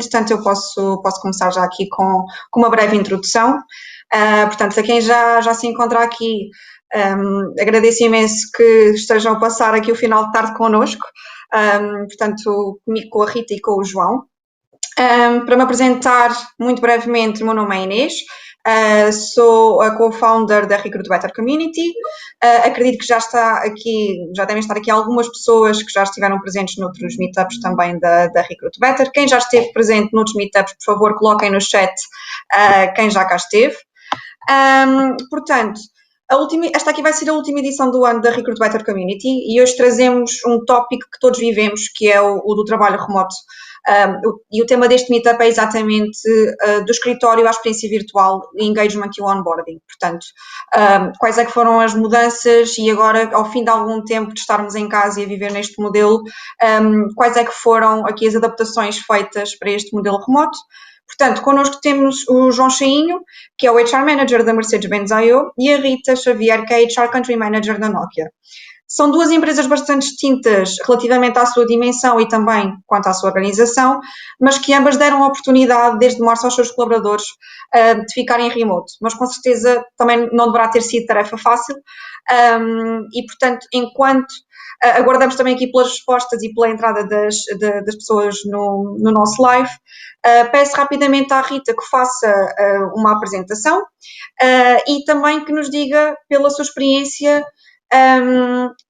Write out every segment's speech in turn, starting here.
Portanto, eu posso começar já aqui com uma breve introdução. Portanto, a quem já se encontra aqui, agradeço imenso que estejam a passar aqui o final de tarde connosco, portanto, comigo, com a Rita e com o João. Para me apresentar muito brevemente, o meu nome é Inês, sou a co-founder da Recruit Better Community. Acredito que já devem estar aqui algumas pessoas que já estiveram presentes noutros meetups também da Recruit Better. Quem já esteve presente noutros meetups, por favor, coloquem no chat quem já cá esteve. Portanto, esta aqui vai ser a última edição do ano da Recruit Better Community e hoje trazemos um tópico que todos vivemos, que é o do trabalho remoto. E o tema deste meetup é exatamente do escritório à experiência virtual, engagement e o onboarding. Portanto, quais é que foram as mudanças e agora, ao fim de algum tempo de estarmos em casa e a viver neste modelo, quais é que foram aqui as adaptações feitas para este modelo remoto? Portanto, connosco temos o João Cheinho, que é o HR Manager da Mercedes-Benz I.O., e a Rita Xavier, que é a HR Country Manager da Nokia. São duas empresas bastante distintas relativamente à sua dimensão e também quanto à sua organização, mas que ambas deram a oportunidade, desde março, aos seus colaboradores de ficarem remoto. Mas com certeza também não deverá ter sido tarefa fácil e, portanto, enquanto aguardamos também aqui pelas respostas e pela entrada das pessoas no nosso live, peço rapidamente à Rita que faça uma apresentação e também que nos diga, pela sua experiência,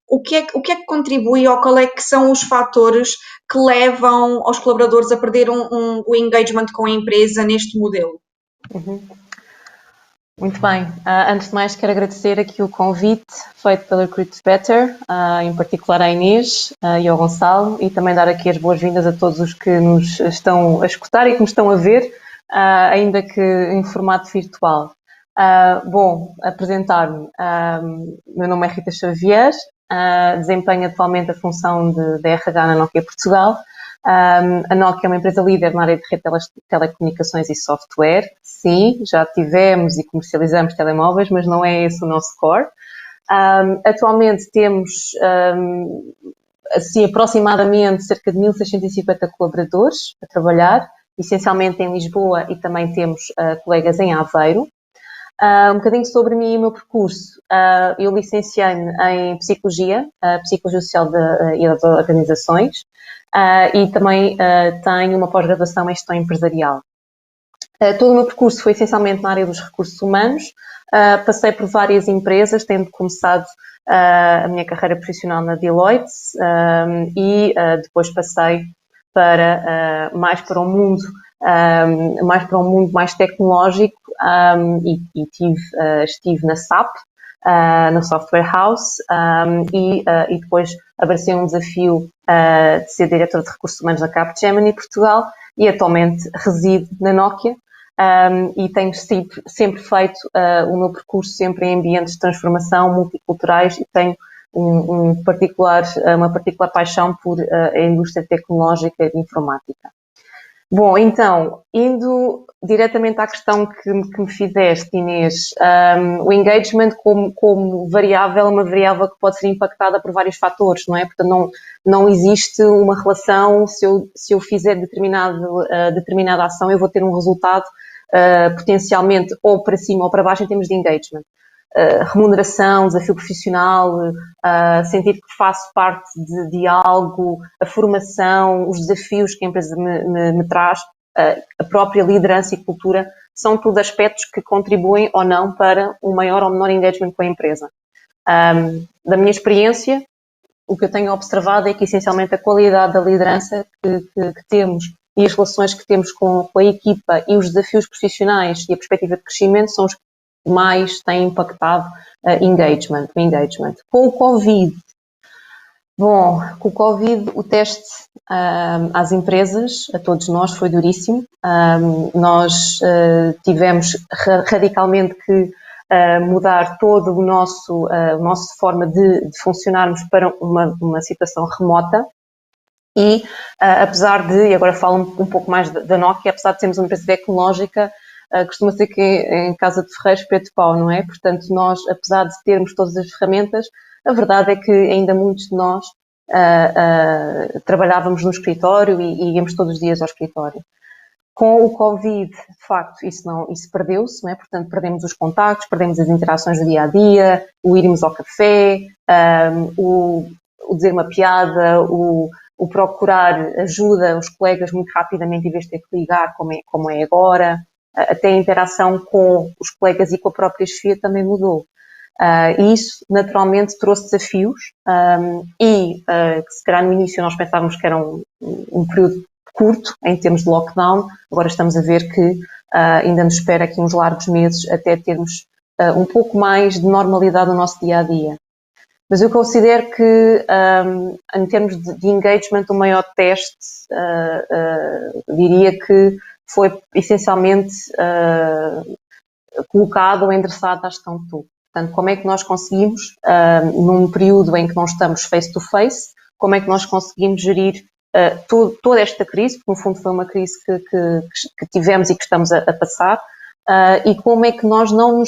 o que é que contribui ou qual é que são os fatores que levam aos colaboradores a perder o engagement com a empresa neste modelo? Muito bem. Antes de mais, quero agradecer aqui o convite feito pela Recruit Better, em particular à Inês e ao Gonçalo, e também dar aqui as boas-vindas a todos os que nos estão a escutar e que nos estão a ver, ainda que em formato virtual. Bom, apresentar-me. Meu nome é Rita Xavier, desempenho atualmente a função de RH na Nokia Portugal. A Nokia é uma empresa líder na área de rede de telecomunicações e software. Sim, já tivemos e comercializamos telemóveis, mas não é esse o nosso core. Atualmente temos assim, aproximadamente cerca de 1.650 colaboradores a trabalhar, essencialmente em Lisboa, e também temos colegas em Aveiro. Um bocadinho sobre mim e o meu percurso. Eu licenciei-me em Psicologia Social e das Organizações, e também tenho uma pós-graduação em Gestão Empresarial. Todo o meu percurso foi essencialmente na área dos recursos humanos. Passei por várias empresas, tendo começado a minha carreira profissional na Deloitte e depois passei mais para um mundo mais tecnológico e estive na SAP, na Software House, e depois abracei um desafio de ser diretor de recursos humanos na Capgemini Portugal e atualmente resido na Nokia. E tenho sempre feito o meu percurso sempre em ambientes de transformação multiculturais e tenho uma particular paixão por a indústria tecnológica e de informática. Bom, então, indo diretamente à questão que me fizeste, Inês, o engagement como variável é uma variável que pode ser impactada por vários fatores, não é? Portanto, não existe uma relação, se eu fizer determinada ação, eu vou ter um resultado potencialmente ou para cima ou para baixo em termos de engagement. Remuneração, desafio profissional, sentir que faço parte de algo, a formação, os desafios que a empresa me traz, a própria liderança e cultura, são tudo aspectos que contribuem ou não para um maior ou menor engagement com a empresa. Da minha experiência, o que eu tenho observado é que essencialmente a qualidade da liderança que temos e as relações que temos com a equipa e os desafios profissionais e a perspectiva de crescimento são os que mais têm impactado o engagement. Com o Covid, o teste às empresas, a todos nós, foi duríssimo. Nós tivemos radicalmente que mudar todo a nossa forma de funcionarmos para uma situação remota. E apesar de, e agora falo um pouco mais da Nokia, apesar de sermos uma empresa tecnológica, costuma ser que em casa de ferreiros espeto de pau, não é? Portanto, nós, apesar de termos todas as ferramentas, a verdade é que ainda muitos de nós trabalhávamos no escritório e íamos todos os dias ao escritório. Com o Covid, de facto, isso perdeu-se, não é? Portanto, perdemos os contactos, perdemos as interações do dia-a-dia, o irmos ao café, o dizer uma piada, o procurar ajuda aos colegas muito rapidamente em vez de ter que ligar, como é agora. Até a interação com os colegas e com a própria chefia também mudou. E isso, naturalmente, trouxe desafios e, se calhar, no início nós pensávamos que era um período curto em termos de lockdown, agora estamos a ver que ainda nos espera aqui uns largos meses até termos um pouco mais de normalidade no nosso dia-a-dia. Mas eu considero que, em termos de engagement, o maior teste, diria que foi essencialmente colocado ou endereçado à gestão de tudo. Portanto, como é que nós conseguimos, num período em que não estamos face-to-face, como é que nós conseguimos gerir toda esta crise, porque no fundo foi uma crise que tivemos e que estamos a passar, e como é que nós não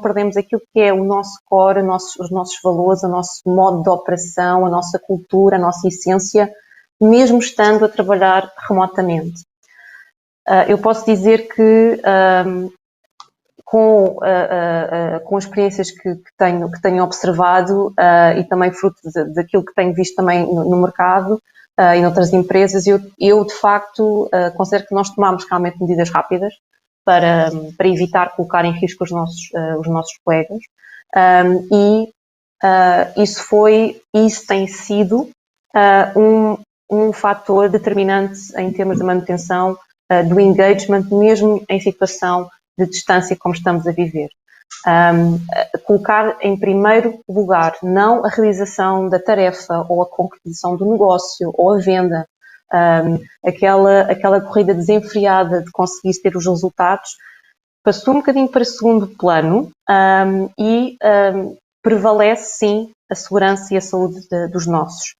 perdemos aquilo que é o nosso core, os nossos valores, o nosso modo de operação, a nossa cultura, a nossa essência, mesmo estando a trabalhar remotamente. Eu posso dizer que com as experiências que tenho observado e também fruto daquilo que tenho visto também no mercado e noutras empresas, eu de facto considero que nós tomamos realmente medidas rápidas para evitar colocar em risco os nossos colegas e isso tem sido um fator determinante em termos de manutenção do engagement, mesmo em situação de distância como estamos a viver. Colocar em primeiro lugar não a realização da tarefa ou a concretização do negócio ou a venda, aquela corrida desenfreada de conseguir ter os resultados, passou um bocadinho para segundo plano e prevalece sim a segurança e a saúde dos nossos.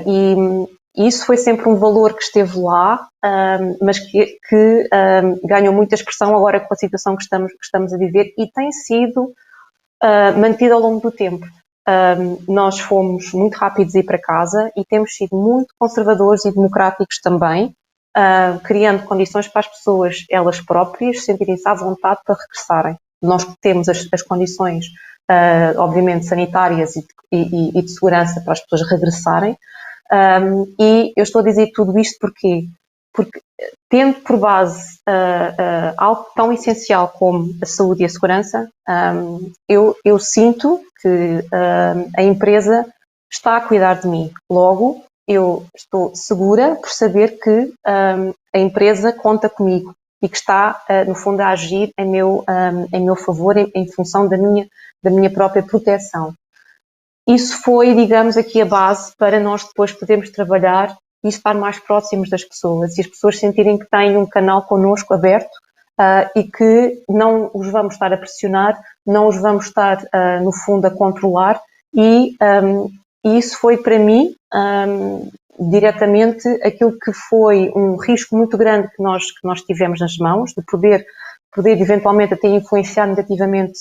E isso foi sempre um valor que esteve lá, mas que ganhou muita expressão agora com a situação que estamos a viver e tem sido mantido ao longo do tempo. Nós fomos muito rápidos a ir para casa e temos sido muito conservadores e democráticos também, criando condições para as pessoas, elas próprias, sentirem-se à vontade para regressarem. Nós temos as condições, obviamente, sanitárias e de segurança para as pessoas regressarem. E eu estou a dizer tudo isto porque tendo por base algo tão essencial como a saúde e a segurança, eu sinto que a empresa está a cuidar de mim. Logo, eu estou segura por saber que a empresa conta comigo e que está, no fundo, a agir em meu favor, em função da minha própria proteção. Isso foi, digamos, aqui a base para nós depois podermos trabalhar e estar mais próximos das pessoas e as pessoas sentirem que têm um canal connosco aberto e que não os vamos estar a pressionar, não os vamos estar, no fundo, a controlar e isso foi para mim diretamente aquilo que foi um risco muito grande que nós tivemos nas mãos, de poder eventualmente até influenciar negativamente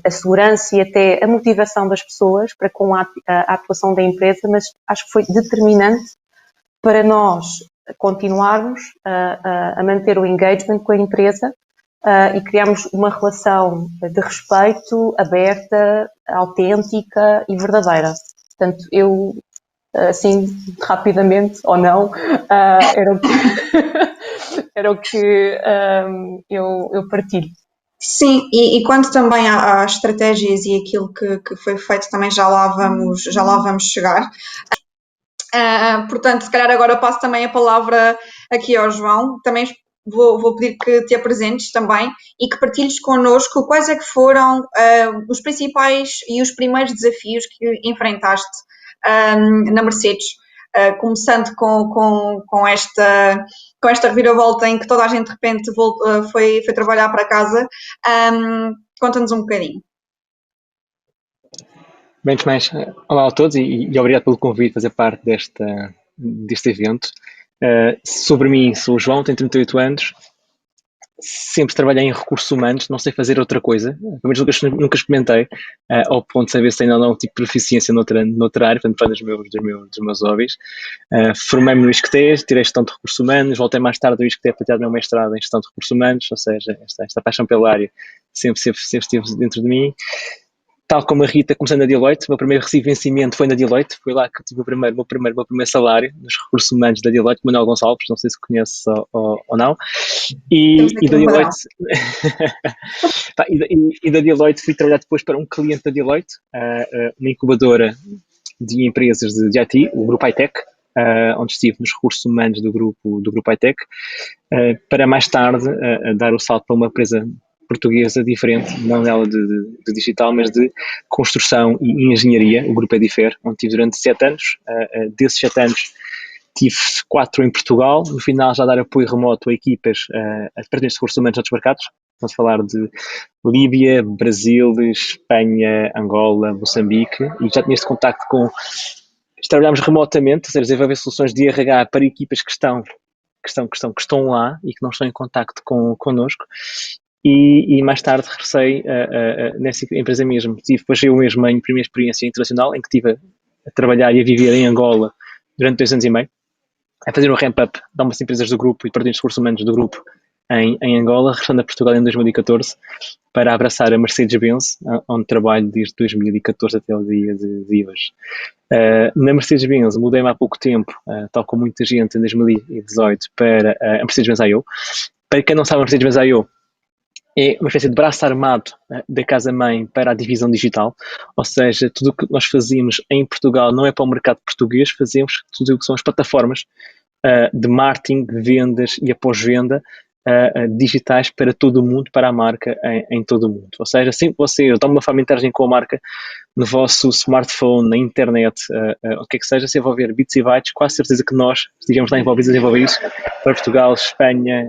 a segurança e até a motivação das pessoas para com a atuação da empresa, mas acho que foi determinante para nós continuarmos a manter o engagement com a empresa e criarmos uma relação de respeito, aberta, autêntica e verdadeira. Portanto, eu, assim, rapidamente ou não, era o que eu partilho. Sim, e quanto também às estratégias e aquilo que foi feito, também já lá vamos chegar. Portanto, se calhar agora passo também a palavra aqui ao João. Também vou pedir que te apresentes também e que partilhes connosco quais é que foram os principais e os primeiros desafios que enfrentaste na Mercedes, começando com esta reviravolta em que toda a gente de repente foi trabalhar para casa. Conta-nos um bocadinho. Bem, mais, olá a todos e obrigado pelo convite fazer parte deste evento. Sobre mim, sou o João, tenho 38 anos, sempre trabalhei em recursos humanos, não sei fazer outra coisa, pelo menos nunca experimentei, ao ponto de saber se tenho ou não tipo de proficiência noutra área, portanto, foi dos meus hobbies. Formei-me no ISCTE, tirei gestão de recursos humanos, voltei mais tarde ao ISCTE para tirar o meu mestrado em gestão de recursos humanos, ou seja, esta paixão pela área sempre esteve dentro de mim. Tal como a Rita, comecei na Deloitte, o meu primeiro vencimento foi na Deloitte, foi lá que tive o meu primeiro salário nos recursos humanos da Deloitte, Manuel Gonçalves, não sei se conhece ou não. Temos E aqui da um padrão. Deloitte, e da Deloitte fui trabalhar depois para um cliente da Deloitte, uma incubadora de empresas de IT, o Grupo iTech, onde estive nos recursos humanos do grupo iTech, para mais tarde dar o salto para uma empresa portuguesa diferente, não dela de digital, mas de construção e engenharia, o Grupo Edifer, onde estive durante 7 anos. Desses 7 anos tive 4 em Portugal, no final já dar apoio remoto a equipas a departamentos de recursos humanos de outros mercados. Vamos falar de Líbia, Brasil, Espanha, Angola, Moçambique, e já tinha este contacto com... Trabalhámos remotamente, ou seja, desenvolver soluções de RH para equipas que estão lá e que não estão em contacto connosco. E mais tarde regressei nessa empresa mesmo. Depois eu mesmo a minha primeira experiência internacional, em que estive a trabalhar e a viver em Angola durante 2 anos e meio, a fazer um ramp-up de algumas empresas do grupo e departamentos de recursos humanos do grupo em Angola, regressando a Portugal em 2014 para abraçar a Mercedes-Benz, onde trabalho desde 2014 até o dia de hoje. Na Mercedes-Benz mudei-me há pouco tempo, tal como muita gente, em 2018 para a Mercedes-Benz I.O. Para quem não sabe, a Mercedes-Benz I.O. é uma espécie de braço armado da casa-mãe para a divisão digital, ou seja, tudo o que nós fazemos em Portugal não é para o mercado português, fazemos tudo o que são as plataformas de marketing, de vendas e a pós-venda digitais para todo o mundo, para a marca em todo o mundo. Ou seja, sempre você toma uma forma de interagir com a marca no vosso smartphone, na internet, o que é que seja, se envolver bits e bytes, quase certeza que nós estivemos lá envolvidos a desenvolver isso para Portugal, Espanha,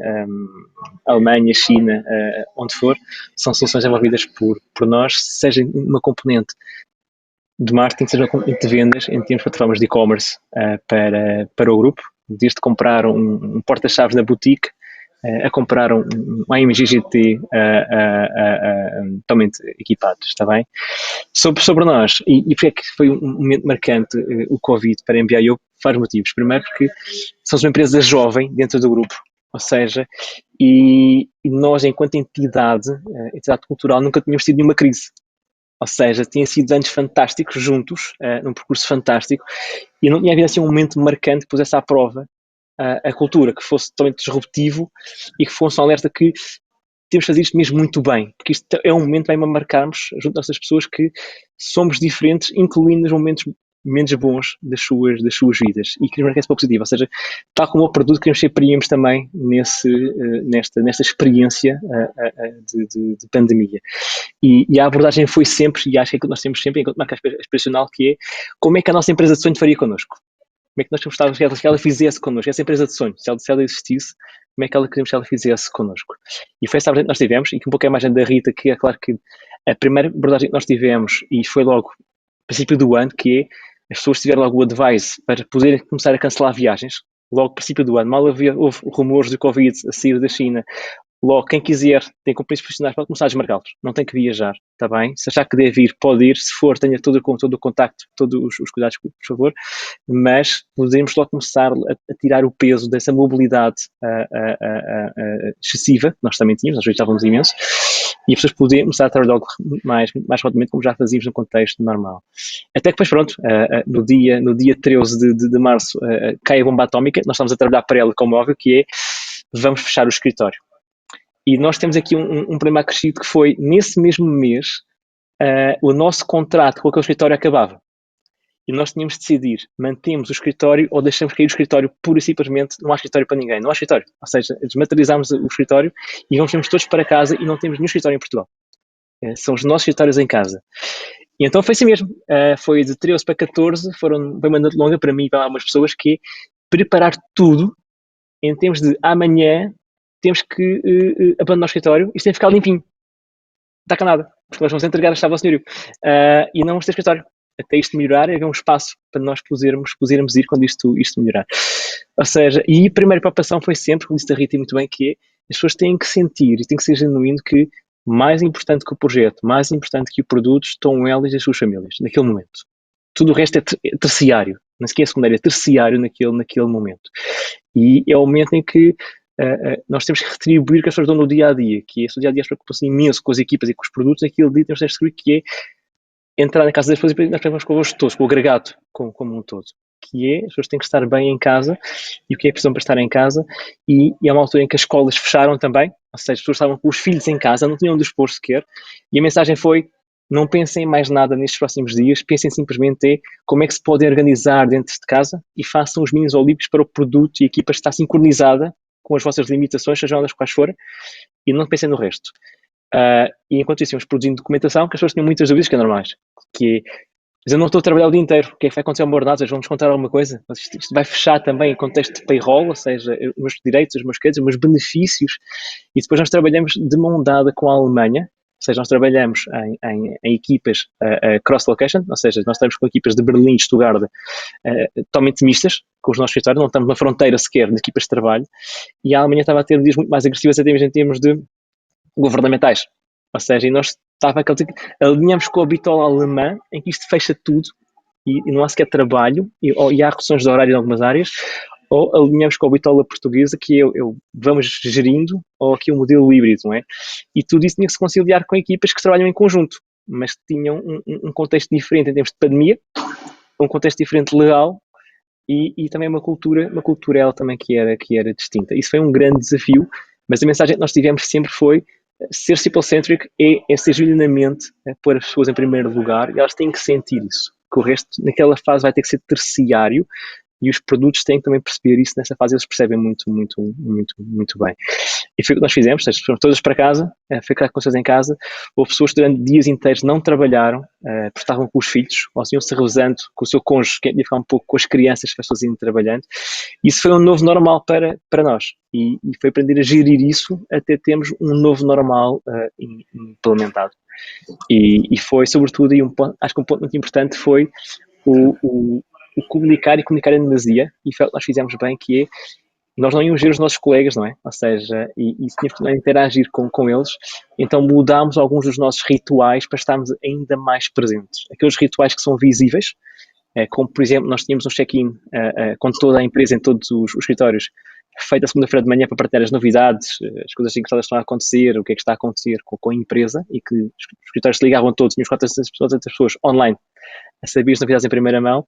Alemanha, China, onde for, são soluções envolvidas por nós, seja uma componente de marketing, seja uma componente de vendas em termos de plataformas de e-commerce para o grupo, desde comprar um porta-chaves da boutique a comprar um AMG GT totalmente equipados, está bem? Sobre nós, e porque é que foi um momento marcante o Covid para a MBIO, vários motivos. Primeiro porque somos uma empresa jovem dentro do grupo, ou seja, e nós enquanto entidade cultural nunca tínhamos tido nenhuma crise. Ou seja, tinha sido anos fantásticos juntos, num percurso fantástico, e não tinha havido assim um momento marcante que pusesse à prova a cultura, que fosse totalmente disruptivo e que fosse um alerta que temos de fazer isto mesmo muito bem, porque isto é um momento para marcarmos junto dessas pessoas que somos diferentes, incluindo os momentos menos bons das suas vidas e queremos marcar isso para o positivo, ou seja, tal como o produto queremos ser príamos também nesta experiência de pandemia. E a abordagem foi sempre, e acho que é que nós temos sempre, enquanto marca aspiracional, que é como é que a nossa empresa de sonho faria connosco? Como é que nós gostávamos que ela fizesse connosco? Essa empresa de sonho, se ela existisse, como é que queríamos que ela fizesse connosco? E foi essa abordagem que nós tivemos, e que um pouco a imagem da Rita, que é claro que a primeira abordagem que nós tivemos, e foi logo no princípio do ano, que é as pessoas tiveram logo o advice para poderem começar a cancelar viagens, logo no princípio do ano, mal houve rumores de Covid a sair da China. Logo, quem quiser, tem compromissos profissionais, pode começar a desmarcá-los. Não tem que viajar, está bem? Se achar que deve ir, pode ir. Se for, tenha todo o contacto, todos os cuidados, por favor. Mas podemos logo começar a tirar o peso dessa mobilidade excessiva, que nós também tínhamos, nós estávamos imenso, e as pessoas podem começar a trabalhar logo mais remotamente, como já fazíamos no contexto normal. Até que depois, pronto, no dia 13 de março, cai a bomba atómica, nós estamos a trabalhar para ela, como óbvio, que é, vamos fechar o escritório. E nós temos aqui um problema acrescido que foi, nesse mesmo mês, o nosso contrato com aquele escritório acabava. E nós tínhamos de decidir, mantemos o escritório ou deixamos cair o escritório pura e simplesmente, não há escritório para ninguém, não há escritório. Ou seja, desmaterializamos o escritório e vamos todos para casa e não temos nenhum escritório em Portugal. São os nossos escritórios em casa. E então foi assim mesmo. Foi de 13 para 14, foi uma noite longa para mim e para algumas pessoas, que é preparar tudo em termos de amanhã temos que abandonar o escritório, isto tem que ficar limpinho. Não está cá nada, porque nós vamos entregar a chave ao senhorio. E não vamos ter escritório. Até isto melhorar, haver um espaço para nós podermos ir quando isto melhorar. Ou seja, e a primeira preocupação foi sempre, como disse a Rita muito bem, que é as pessoas têm que sentir e tem que ser genuíno que mais importante que o projeto, mais importante que o produto estão elas e as suas famílias, naquele momento. Tudo o resto é terciário, não sequer é secundário, é terciário naquele momento. E é o momento em que nós temos que retribuir o que as pessoas dão no dia-a-dia, que esse dia-a-dia preocupa-se imenso com as equipas e com os produtos, naquele dia temos que distribuir, que é entrar na casa das pessoas e nós preocupamos convosco todos, com o agregado como um todo. Que as pessoas têm que estar bem em casa e o que é que precisam para estar em casa, e é uma altura em que as escolas fecharam também, ou seja, as pessoas estavam com os filhos em casa, não tinham de expor sequer, e a mensagem foi: não pensem em mais nada nestes próximos dias, pensem simplesmente como é que se podem organizar dentro de casa e façam os mínimos olímpicos para o produto e a equipa estar sincronizada com as vossas limitações, sejam elas quais forem, e não pensem no resto. E enquanto isso íamos produzindo documentação, que as pessoas tinham muitas dúvidas, que é normais, que mas eu não estou a trabalhar o dia inteiro, o que é que vai acontecer ao meu ordenado? Vão-nos contar alguma coisa? Isto vai fechar também em contexto de payroll, ou seja, os meus direitos, os meus créditos, os meus benefícios, e depois nós trabalhamos de mão dada com a Alemanha, ou seja, nós trabalhamos em equipas cross-location, ou seja, nós estamos com equipas de Berlim e Stuttgart totalmente mistas, com os nossos escritórios, não estamos na fronteira sequer de equipas de trabalho, e a Alemanha estava a ter dias muito mais agressivos até mesmo em termos de governamentais, ou seja, e nós alinhamos com a bitola alemã, em que isto fecha tudo e não há sequer trabalho e há reduções de horário em algumas áreas, ou alinhamos com a bitola portuguesa, que vamos gerindo, ou aqui o modelo híbrido, não é? E tudo isso tinha que se conciliar com equipas que trabalham em conjunto, mas tinham um contexto diferente em termos de pandemia, um contexto diferente legal e também uma cultura ela também que era distinta. Isso foi um grande desafio, mas a mensagem que nós tivemos sempre foi: ser people-centric é ser genuinamente pôr as pessoas em primeiro lugar, e elas têm que sentir isso, que o resto naquela fase vai ter que ser terciário, e os produtos têm que também perceber isso. Nessa fase eles percebem muito bem. E foi o que nós fizemos, fomos todas para casa, foi criar coisas em casa. Houve pessoas que durante dias inteiros não trabalharam, porque estavam com os filhos, ou iam-se revezando com o seu cônjuge, que ia ficar um pouco com as crianças, para sozinho trabalhando. Isso foi um novo normal para nós, e foi aprender a gerir isso até termos um novo normal implementado. E foi, sobretudo, acho que um ponto muito importante foi o comunicar em demasia, e foi o que nós fizemos bem, que é: nós não íamos ver os nossos colegas, não é? Ou seja, e tínhamos que interagir com eles, então mudámos alguns dos nossos rituais para estarmos ainda mais presentes. Aqueles rituais que são visíveis, como por exemplo, nós tínhamos um check-in com toda a empresa, em todos os escritórios, feito a segunda-feira de manhã, para partilhar as novidades, as coisas engraçadas que estão a acontecer, o que é que está a acontecer com a empresa, e que os escritórios se ligavam a todos, tínhamos 400 pessoas online a saber as novidades em primeira mão,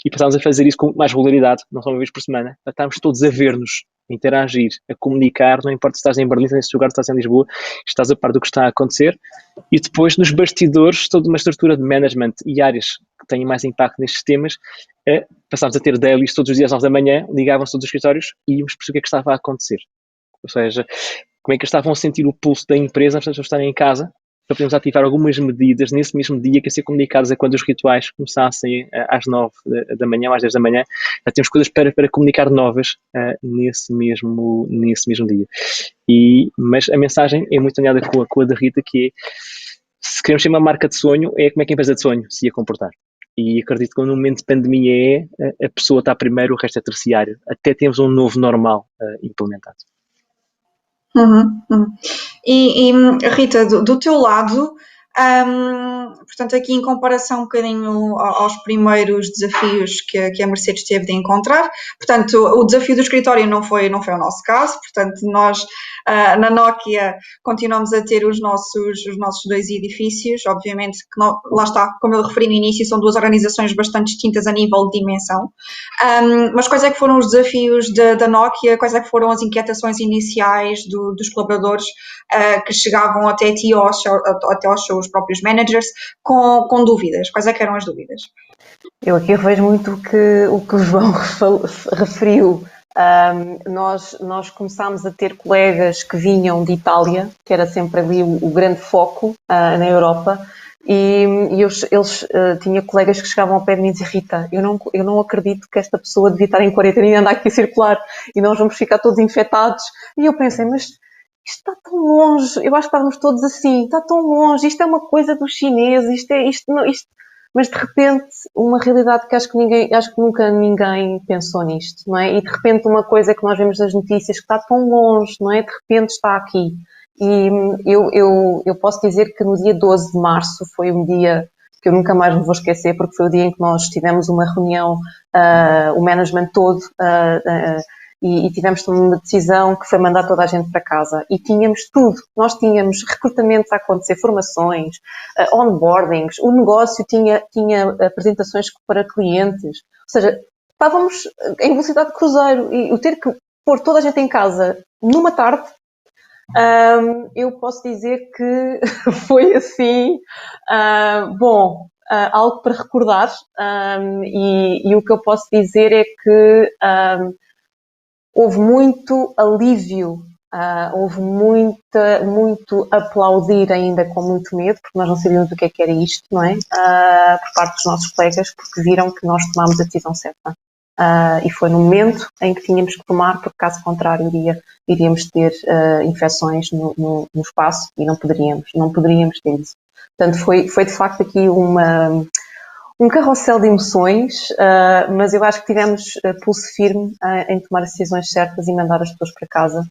e passámos a fazer isso com mais regularidade, não só uma vez por semana, para estarmos todos a ver-nos, a interagir, a comunicar, não importa se estás em Berlim, se estás em Stuttgart, se estás em Lisboa, estás a par do que está a acontecer. E depois, nos bastidores, toda uma estrutura de management e áreas que têm mais impacto nestes temas, passámos a ter dailies todos os dias às 9 da manhã, ligavam-se todos os escritórios e íamos perceber o que é que estava a acontecer. Ou seja, como é que estavam a sentir o pulso da empresa, as pessoas estarem em casa, para podermos ativar algumas medidas nesse mesmo dia, que ia ser comunicadas a quando os rituais começassem às 9 da manhã, às 10 da manhã. Já temos coisas para comunicar novas nesse mesmo dia. Mas a mensagem é muito alinhada com a da Rita, que é: se queremos ser uma marca de sonho, como é que a empresa de sonho se ia comportar. E acredito que no momento de pandemia a pessoa está primeiro, o resto é terciário, até temos um novo normal implementado. E Rita, do teu lado, portanto, aqui em comparação um bocadinho aos primeiros desafios que a Mercedes teve de encontrar, portanto, o desafio do escritório não foi o nosso caso, portanto, nós na Nokia continuamos a ter os nossos 2 edifícios, obviamente que lá está, como eu referi no início, são 2 organizações bastante distintas a nível de dimensão, mas quais é que foram os desafios da Nokia, quais é que foram as inquietações iniciais dos colaboradores que chegavam até ti ou até aos seus próprios managers com dúvidas? Quais é que eram as dúvidas? Eu aqui vejo muito o que o João referiu. Nós começámos a ter colegas que vinham de Itália, que era sempre ali o grande foco na Europa, e eles tinha colegas que chegavam ao pé de mim e diziam: Rita, eu não acredito que esta pessoa devia estar em quarentena e andar aqui a circular, e nós vamos ficar todos infectados. E eu pensei: mas isto está tão longe, eu acho que estávamos todos assim, está tão longe, isto é uma coisa dos chineses, isto mas de repente uma realidade que acho que nunca ninguém pensou nisto, não é? E de repente uma coisa que nós vemos nas notícias que está tão longe, não é? De repente está aqui. E eu posso dizer que no dia 12 de março foi um dia que eu nunca mais me vou esquecer, porque foi o dia em que nós tivemos uma reunião, o management todo, e tivemos uma decisão que foi mandar toda a gente para casa. E tínhamos tudo. Nós tínhamos recrutamentos a acontecer, formações, onboardings, o negócio tinha apresentações para clientes. Ou seja, estávamos em velocidade de cruzeiro e o ter que pôr toda a gente em casa numa tarde, eu posso dizer que foi assim, algo para recordar, e o que eu posso dizer é que houve muito alívio, houve muito aplaudir ainda com muito medo, porque nós não sabíamos o que era isto, não é? Por parte dos nossos colegas, porque viram que nós tomámos a decisão certa. E foi no momento em que tínhamos que tomar, porque caso contrário iríamos ter infecções no espaço e não poderíamos ter isso. Portanto, foi de facto aqui um carrossel de emoções, mas eu acho que tivemos pulso firme em tomar as decisões certas e mandar as pessoas para casa,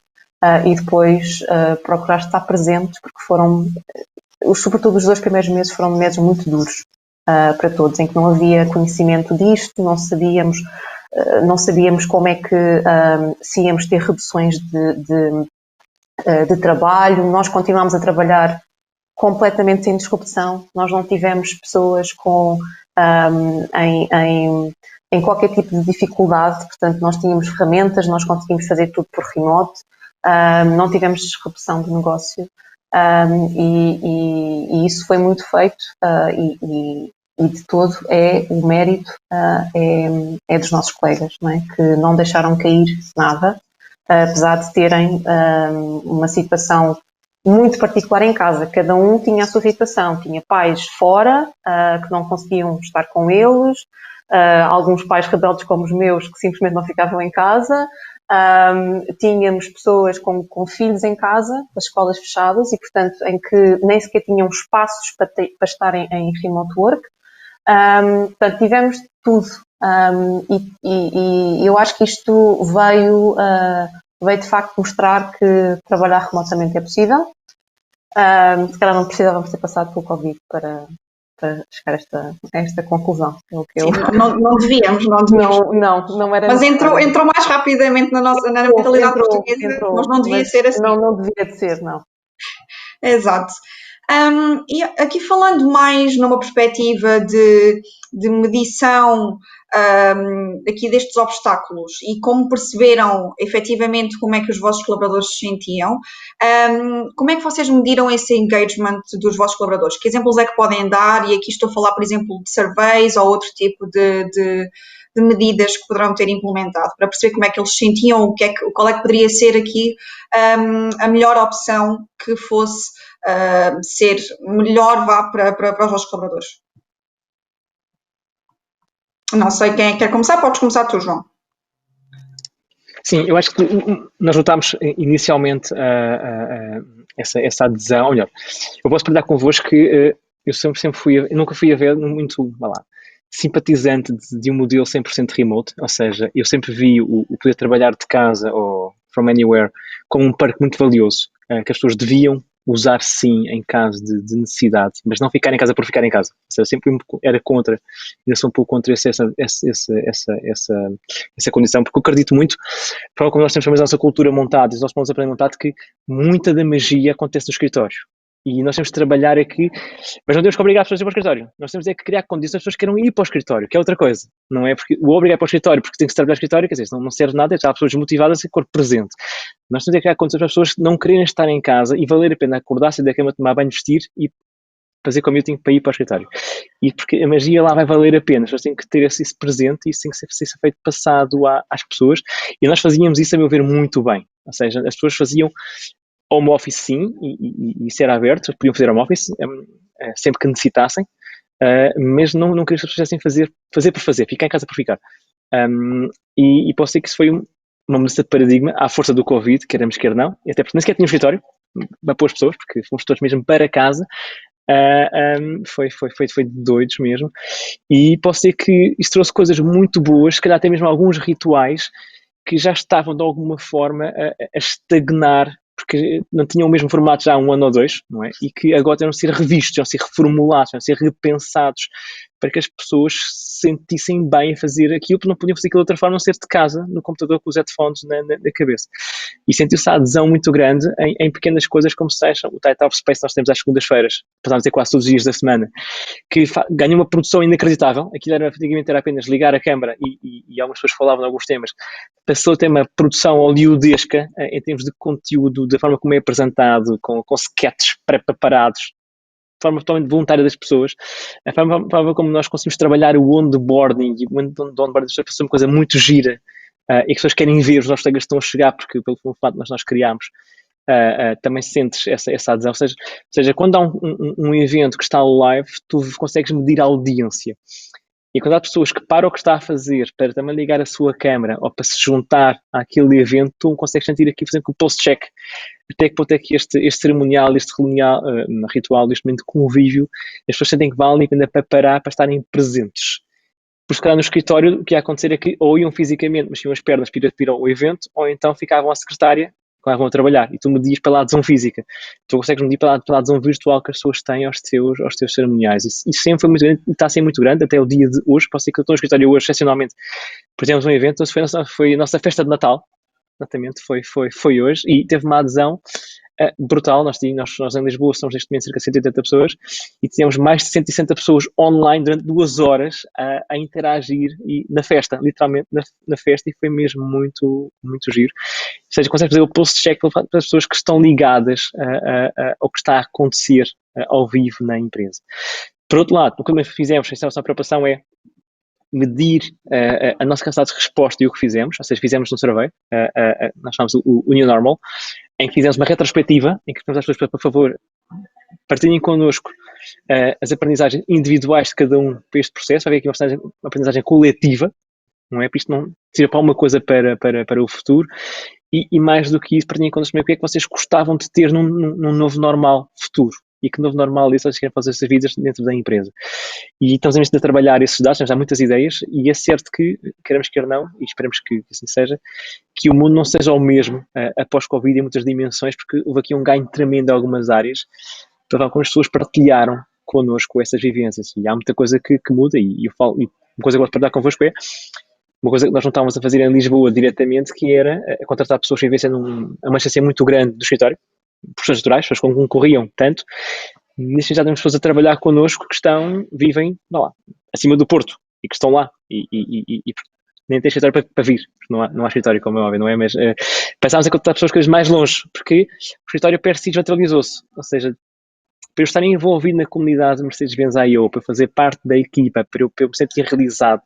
e depois procurar estar presentes, porque sobretudo os 2 primeiros meses foram meses muito duros para todos, em que não havia conhecimento disto, não sabíamos como é que se íamos ter reduções de trabalho. Nós continuámos a trabalhar completamente sem disrupção, nós não tivemos pessoas em qualquer tipo de dificuldade, portanto nós tínhamos ferramentas, nós conseguimos fazer tudo por remote, não tivemos disrupção de negócio, e isso foi muito feito, e de todo o mérito é dos nossos colegas, não é? Que não deixaram cair nada, apesar de terem uma situação muito particular em casa. Cada um tinha a sua situação. Tinha pais fora, que não conseguiam estar com eles, alguns pais rebeldes como os meus, que simplesmente não ficavam em casa. Tínhamos pessoas com filhos em casa, as escolas fechadas, e portanto em que nem sequer tinham espaços para estarem em remote work. Portanto, tivemos tudo, e eu acho que isto veio de facto mostrar que trabalhar remotamente é possível. Se calhar não precisávamos ter passado pelo Covid para chegar a esta conclusão. Sim, não devíamos. Não era. Mas entrou mais rapidamente na mentalidade portuguesa, mas não devia ser assim. Não devia de ser, não. Exato. E aqui falando mais numa perspectiva de medição aqui destes obstáculos e como perceberam efetivamente como é que os vossos colaboradores se sentiam, como é que vocês mediram esse engagement dos vossos colaboradores? Que exemplos é que podem dar? E aqui estou a falar, por exemplo, de surveys ou outro tipo de medidas que poderão ter implementado para perceber como é que eles se sentiam, qual é que poderia ser aqui a melhor opção que fosse ser melhor para os vossos colaboradores. Não sei quem é que quer começar, podes começar tu, João. Sim, eu acho que nós notámos inicialmente essa adesão. Ou melhor, eu posso partilhar convosco que eu sempre nunca fui a ver muito, simpatizante de um modelo 100% remote, ou seja, eu sempre vi o poder trabalhar de casa ou from anywhere como um parque muito valioso, que as pessoas deviam usar sim em caso de necessidade, mas não ficar em casa por ficar em casa. Ou seja, sempre era contra, ainda sou um pouco contra essa condição, porque eu acredito muito, para como nós temos a nossa cultura montada, os nossos planos de aprendizagem montados, que muita da magia acontece no escritório. E nós temos de trabalhar aqui, mas não temos que obrigar as pessoas a ir para o escritório. Nós temos que criar condições as pessoas queiram ir para o escritório, que é outra coisa. Não é porque o obrigar para o escritório porque tem que se trabalhar no escritório, quer dizer, não serve nada, já há pessoas motivadas a corpo presente. Nós temos que criar condições para as pessoas não quererem estar em casa e valer a pena acordar-se da cama, tomar banho, vestir e fazer commuting para ir para o escritório. E porque a magia lá vai valer a pena, as pessoas têm que ter isso presente e isso tem que ser feito passado às pessoas. E nós fazíamos isso, a meu ver, muito bem. Ou seja, as pessoas faziam home office sim, e isso era aberto, podiam fazer home office sempre que necessitassem, mas não queria que as pessoas quisessem fazer por fazer, ficar em casa por ficar. E posso dizer que isso foi uma mudança de paradigma à força do Covid, queremos quer não, e até porque nem sequer tinha um escritório para pôr as pessoas, porque fomos todos mesmo para casa, Foi de doidos mesmo. E posso dizer que isso trouxe coisas muito boas, se calhar até mesmo alguns rituais que já estavam de alguma forma a estagnar, porque não tinham o mesmo formato já há 1 ano ou 2, não é? E que agora tinham de ser revistos, tinham de ser reformulados, tinham de ser repensados para que as pessoas se sentissem bem a fazer aquilo, porque não podiam fazer aquilo de outra forma, a não ser de casa, no computador, com os headphones na cabeça. E sentiu-se a adesão muito grande em pequenas coisas como sejam o Title of Space nós temos às segundas-feiras, passámos a ter quase todos os dias da semana, que ganhou uma produção inacreditável. Aquilo antigamente era apenas ligar a câmara e algumas pessoas falavam de alguns temas. Passou a ter uma produção hollywoodesca em termos de conteúdo, da forma como é apresentado, com sketches pré-preparados, de forma totalmente voluntária das pessoas, a forma como nós conseguimos trabalhar o onboarding, e o onboarding das pessoas é uma coisa muito gira, e que as pessoas querem ver os nossos colegas que estão a chegar, porque pelo fato que nós criámos, também sentes essa adesão. Ou seja, quando há um evento que está live, tu consegues medir a audiência. E quando há pessoas que param o que está a fazer para também ligar a sua câmera ou para se juntar àquele evento, tu consegues sentir aqui, por exemplo, o post-check. Até que ponto é que este cerimonial, ritual, este momento de convívio, as pessoas sentem que valem a pena para parar, para estarem presentes. Por se calhar no escritório, o que ia acontecer é que ou iam fisicamente, mexiam as pernas para ir ao evento, ou então ficavam à secretária, quando vão a trabalhar, e tu medias pela adesão física. Tu consegues medir pela adesão virtual que as pessoas têm aos teus cerimoniais. Isso sempre foi muito grande, e está a ser muito grande até o dia de hoje. Posso dizer que eu estou no escritório hoje, excepcionalmente, porque temos um evento, foi a nossa festa de Natal, exatamente, foi hoje, e teve uma adesão brutal. Nós em Lisboa somos neste momento cerca de 180 pessoas e tínhamos mais de 160 pessoas online durante 2 horas a interagir e na festa, literalmente na festa, e foi mesmo muito, muito giro. Ou seja, consegues fazer o post-check para as pessoas que estão ligadas ao que está a acontecer ao vivo na empresa. Por outro lado, o que nós fizemos, a nossa preocupação é medir a nossa capacidade de resposta e o que fizemos, ou seja, fizemos um survey, nós chamamos o New Normal, em que fizemos uma retrospectiva, em que pedimos às pessoas para, por favor, partilhem connosco as aprendizagens individuais de cada um para este processo. Vai haver aqui uma aprendizagem coletiva, não é? Para isto não sirva para uma coisa para o futuro. E mais do que isso, partilhem connosco também o que é que vocês gostavam de ter num novo normal futuro. E que novo normal isso vocês querem fazer as suas vidas dentro da empresa. E estamos a trabalhar esses dados, temos já muitas ideias, e é certo que, queremos quer não, e esperemos que assim seja, que o mundo não seja o mesmo após Covid em muitas dimensões, porque houve aqui um ganho tremendo em algumas áreas, para como as pessoas partilharam connosco essas vivências. E há muita coisa que muda, e eu falo, e uma coisa que eu gosto de partilhar convosco é uma coisa que nós não estávamos a fazer em Lisboa diretamente, que era contratar pessoas que vivessem uma distância muito grande do escritório, professores naturais, pessoas que concorriam tanto. Neste já temos pessoas a trabalhar connosco que vivem lá, acima do Porto, e que estão lá, e nem tem escritório para vir, porque não há escritório, como é óbvio, não é? Mas passámos a contratar pessoas cada vez mais longe, porque o escritório per si desnaturalizou-se, ou seja, para eu estar envolvido na comunidade Mercedes-Benz I.O., para fazer parte da equipa, para eu me sentir realizado,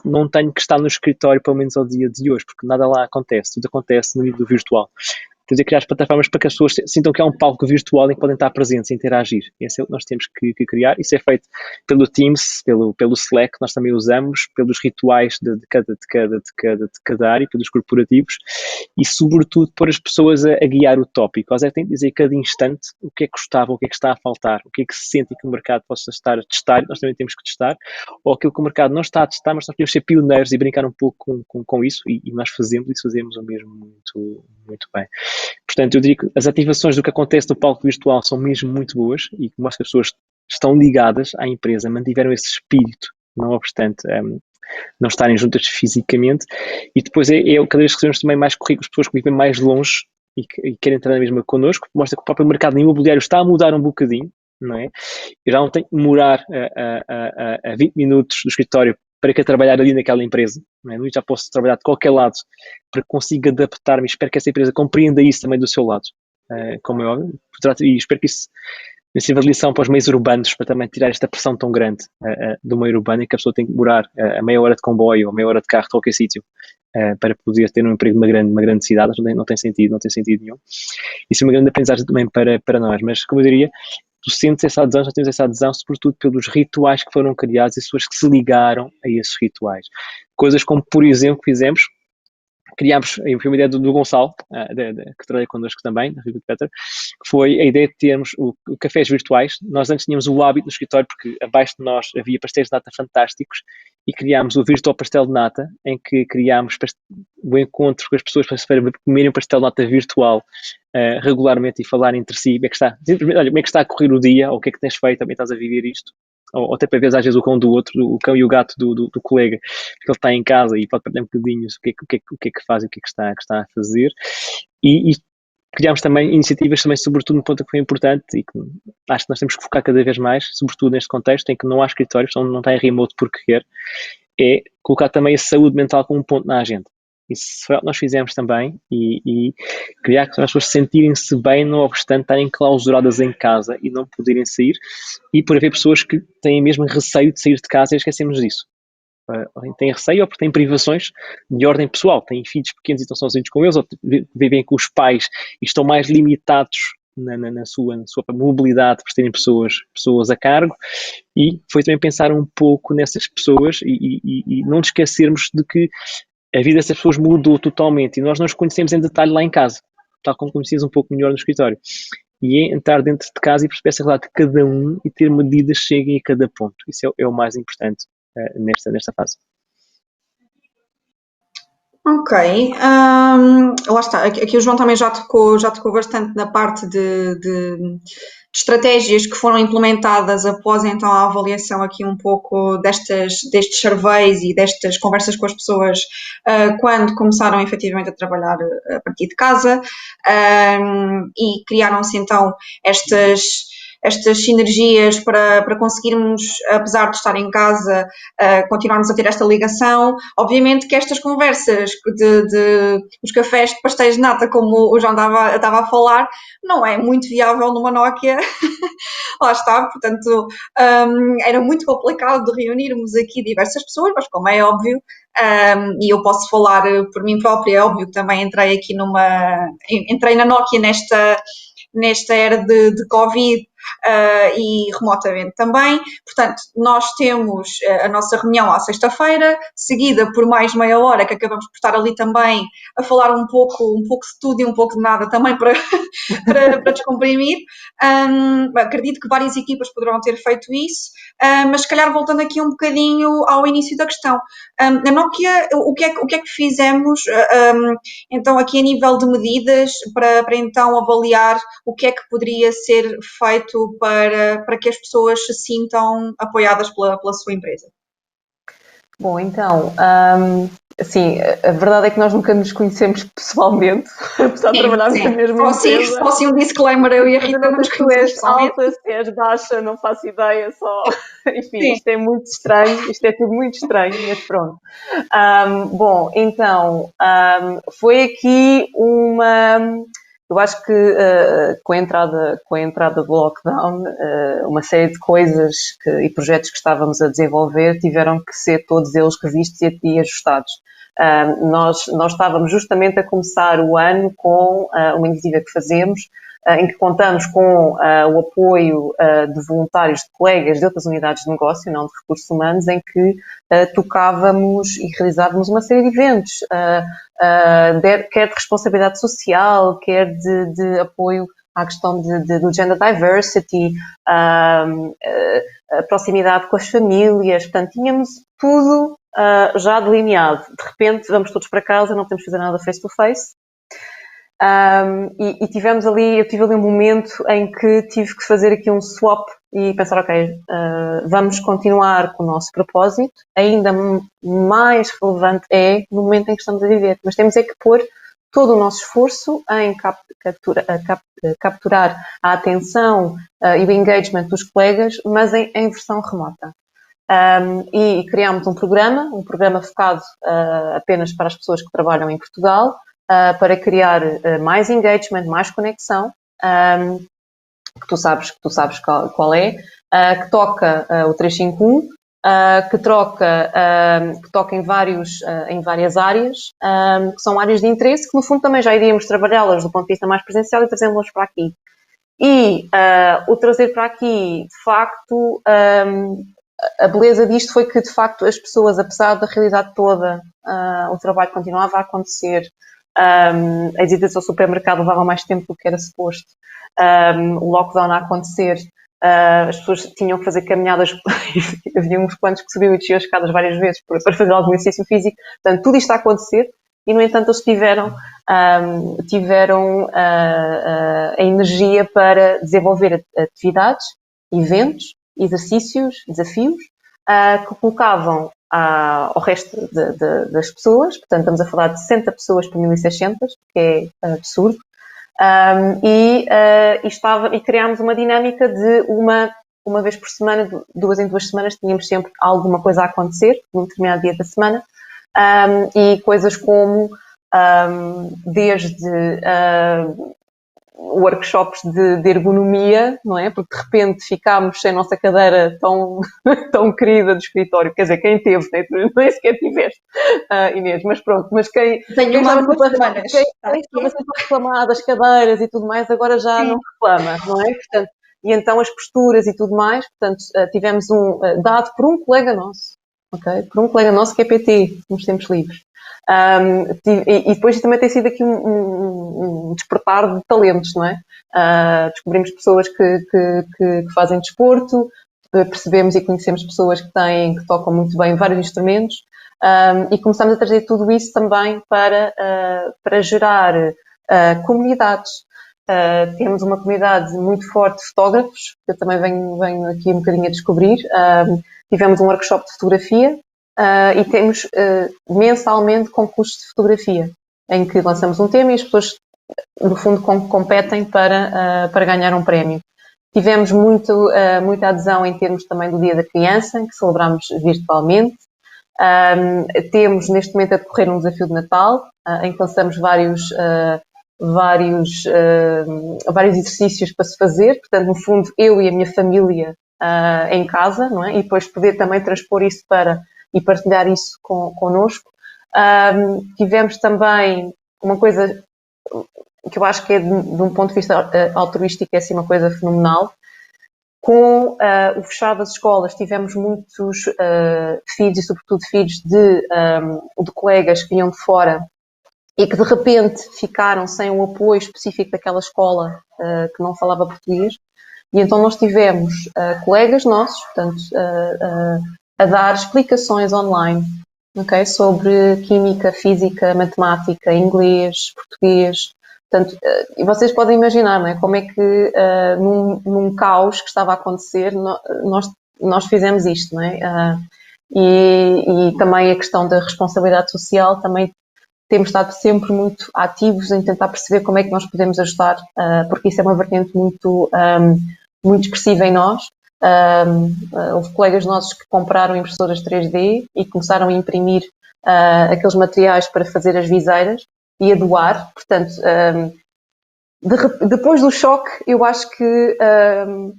não tenho que estar no escritório pelo menos ao dia de hoje, porque nada lá acontece, tudo acontece no nível virtual. Temos de criar as plataformas para que as pessoas sintam que é um palco virtual em que podem estar presentes e interagir. Esse é o que nós temos que criar. Isso é feito pelo Teams, pelo Slack, que nós também usamos, pelos rituais de cada área, pelos corporativos, e sobretudo por as pessoas a guiar o tópico. Elas têm de dizer a cada instante o que é que gostava, o que é que está a faltar, o que é que se sente que o mercado possa estar a testar, nós também temos que testar, ou aquilo que o mercado não está a testar, mas nós podemos ser pioneiros e brincar um pouco com isso, e nós fazemos o mesmo muito, muito bem. Portanto, eu diria que as ativações do que acontece no palco virtual são mesmo muito boas e que mostra que as pessoas estão ligadas à empresa, mantiveram esse espírito, não obstante não estarem juntas fisicamente. E depois cada vez recebemos também mais currículos, pessoas que vivem mais longe e querem entrar na mesma connosco, mostra que o próprio mercado imobiliário está a mudar um bocadinho, não é? Eu já não tenho que demorar a 20 minutos do escritório para que trabalhar ali naquela empresa, não é? Já posso trabalhar de qualquer lado para que consiga adaptar-me, e espero que essa empresa compreenda isso também do seu lado, como é óbvio, e espero que isso sirva de lição para os meios urbanos, para também tirar esta pressão tão grande do meio urbano, em que a pessoa tem que demorar a meia hora de comboio ou meia hora de carro de qualquer sítio para poder ter um emprego numa grande cidade. Não tem sentido nenhum. Isso é uma grande aprendizagem também para nós, mas como eu diria, tu sentes essa adesão, já temos essa adesão, sobretudo pelos rituais que foram criados e pessoas que se ligaram a esses rituais. Coisas como, por exemplo, fizemos, criámos, foi uma ideia do Gonçalo, que trabalha connosco também, da Recruit Better, que foi a ideia de termos o cafés virtuais. Nós antes tínhamos o hábito no escritório, porque abaixo de nós havia pastéis de nata fantásticos, e criámos o Virtual Pastel de Nata, em que criámos o encontro com as pessoas para comerem um pastel de nata virtual regularmente e falar entre si, como é que está, olha, como é que está a correr o dia, ou o que é que tens feito, também estás a viver isto. Ou até para ver às vezes o cão do outro, o cão e o gato do colega, porque ele está em casa e pode perder um bocadinho o que é que faz e o que é que está a fazer. E criámos também iniciativas também, sobretudo no ponto que foi importante e que acho que nós temos que focar cada vez mais, sobretudo neste contexto em que não há escritórios, não está em remote porque quer, é colocar também a saúde mental como um ponto na agenda. Isso foi o que nós fizemos também e criar que as pessoas sentirem-se bem, não obstante estarem clausuradas em casa e não poderem sair, e por haver pessoas que têm mesmo receio de sair de casa e esquecemos disso. Têm receio ou porque têm privações de ordem pessoal, têm filhos pequenos e estão sozinhos com eles, ou vivem com os pais e estão mais limitados na sua mobilidade por terem pessoas a cargo, e foi também pensar um pouco nessas pessoas e não nos esquecermos de que a vida dessas pessoas mudou totalmente e nós não os conhecemos em detalhe lá em casa, tal como conhecíamos um pouco melhor no escritório. E é entrar dentro de casa e perceber essa realidade de cada um e ter medidas que cheguem a cada ponto. Isso é o mais importante nesta fase. Ok, lá está. Aqui o João também já tocou bastante na parte de estratégias que foram implementadas após então a avaliação aqui um pouco destes surveys e destas conversas com as pessoas quando começaram efetivamente a trabalhar a partir de casa, e criaram-se então estas sinergias para conseguirmos, apesar de estar em casa, continuarmos a ter esta ligação. Obviamente que estas conversas os cafés de pastéis de nata, como o João estava a falar, não é muito viável numa Nokia. Lá está, portanto, era muito complicado de reunirmos aqui diversas pessoas, mas como é óbvio, e eu posso falar por mim própria, é óbvio que também entrei na Nokia nesta era de Covid, e remotamente também. Portanto, nós temos a nossa reunião à sexta-feira, seguida por mais meia hora, que acabamos por estar ali também a falar um pouco de tudo e um pouco de nada, também para descomprimir. Acredito que várias equipas poderão ter feito isso, mas se calhar voltando aqui um bocadinho ao início da questão. Na Nokia, o que é que fizemos, então, aqui a nível de medidas, para então avaliar o que é que poderia ser feito para que as pessoas se sintam apoiadas pela sua empresa? Bom, então, assim, a verdade é que nós nunca nos conhecemos pessoalmente, apesar de trabalharmos na mesma empresa. Só assim um disclaimer, eu e a Rita não nos conhecemos pessoalmente. Tu és alta, se és baixa, não faço ideia, só... Enfim, sim. Isto é muito estranho, isto é tudo muito estranho, mas pronto. Bom, então, foi aqui eu acho que com a entrada do lockdown, uma série de coisas e projetos que estávamos a desenvolver tiveram que ser todos eles revistos e ajustados. Nós estávamos justamente a começar o ano com uma iniciativa que fazemos, em que contamos com o apoio de voluntários, de colegas de outras unidades de negócio, não de recursos humanos, em que tocávamos e realizávamos uma série de eventos, quer de responsabilidade social, quer de apoio à questão do gender diversity, a proximidade com as famílias. Portanto, tínhamos tudo já delineado. De repente, vamos todos para casa, não temos que fazer nada face-to-face. E eu tive ali um momento em que tive que fazer aqui um swap e pensar, ok, vamos continuar com o nosso propósito, ainda mais relevante é no momento em que estamos a viver, mas temos é que pôr todo o nosso esforço em capturar a atenção e o engagement dos colegas, mas em versão remota. E criámos um programa focado apenas para as pessoas que trabalham em Portugal, para criar mais engagement, mais conexão, que tu sabes qual é, que toca o 351, que toca em várias áreas, que são áreas de interesse, que no fundo também já iríamos trabalhá-las do ponto de vista mais presencial e trazê-las para aqui. E o trazer para aqui, de facto, a beleza disto foi que, de facto, as pessoas, apesar da realidade toda, o trabalho continuava a acontecer, as idas ao supermercado levavam mais tempo do que era suposto, o lockdown a acontecer, as pessoas tinham que fazer caminhadas, havia uns quantos que subiam e desciam as escadas várias vezes para fazer algum exercício físico, portanto, tudo isto a acontecer, e, no entanto, eles tiveram a energia para desenvolver atividades, eventos, exercícios, desafios, que colocavam ao resto das pessoas, portanto estamos a falar de 60 pessoas por 1.600, que é absurdo, e criámos uma dinâmica de uma vez por semana, 2 em 2 semanas, tínhamos sempre alguma coisa a acontecer, num determinado dia da semana, e coisas como desde workshops de ergonomia, não é? Porque de repente ficámos sem a nossa cadeira tão querida do escritório. Quer dizer, quem teve, né? Nem sequer tiveste, Inês, mas pronto. Mas quem estava sempre a reclamar das cadeiras e tudo mais, agora já não reclama, não é? Portanto, e então as posturas e tudo mais, portanto, tivemos dado por um colega nosso, ok? Por um colega nosso que é PT, nos tempos livres. E depois também tem sido aqui um despertar de talentos, não é? Descobrimos pessoas que fazem desporto, percebemos e conhecemos pessoas que tocam muito bem vários instrumentos, e começamos a trazer tudo isso também para gerar comunidades. Temos uma comunidade muito forte de fotógrafos, que eu também venho aqui um bocadinho a descobrir. Tivemos um workshop de fotografia, e temos mensalmente concursos de fotografia, em que lançamos um tema e as pessoas, no fundo, competem para ganhar um prémio. Tivemos muita adesão em termos também do Dia da Criança, que celebramos virtualmente. Temos, neste momento, a decorrer um desafio de Natal, em que lançamos vários exercícios para se fazer. Portanto, no fundo, eu e a minha família em casa, não é? E depois poder também transpor isso e partilhar isso connosco. Tivemos também uma coisa que eu acho que é, de um ponto de vista altruístico, é assim uma coisa fenomenal. Com o fechado das escolas, tivemos muitos filhos, e sobretudo filhos de colegas que vinham de fora e que de repente ficaram sem o apoio específico daquela escola que não falava português. E então nós tivemos colegas nossos, portanto, a dar explicações online, okay, sobre química, física, matemática, inglês, português. Portanto, e vocês podem imaginar, não é? Como é que num caos que estava a acontecer, nós fizemos isto, não é? E também a questão da responsabilidade social, também temos estado sempre muito ativos em tentar perceber como é que nós podemos ajudar, porque isso é uma vertente muito expressiva em nós. Houve colegas nossos que compraram impressoras 3D e começaram a imprimir aqueles materiais para fazer as viseiras e a doar. Portanto, depois do choque, eu acho que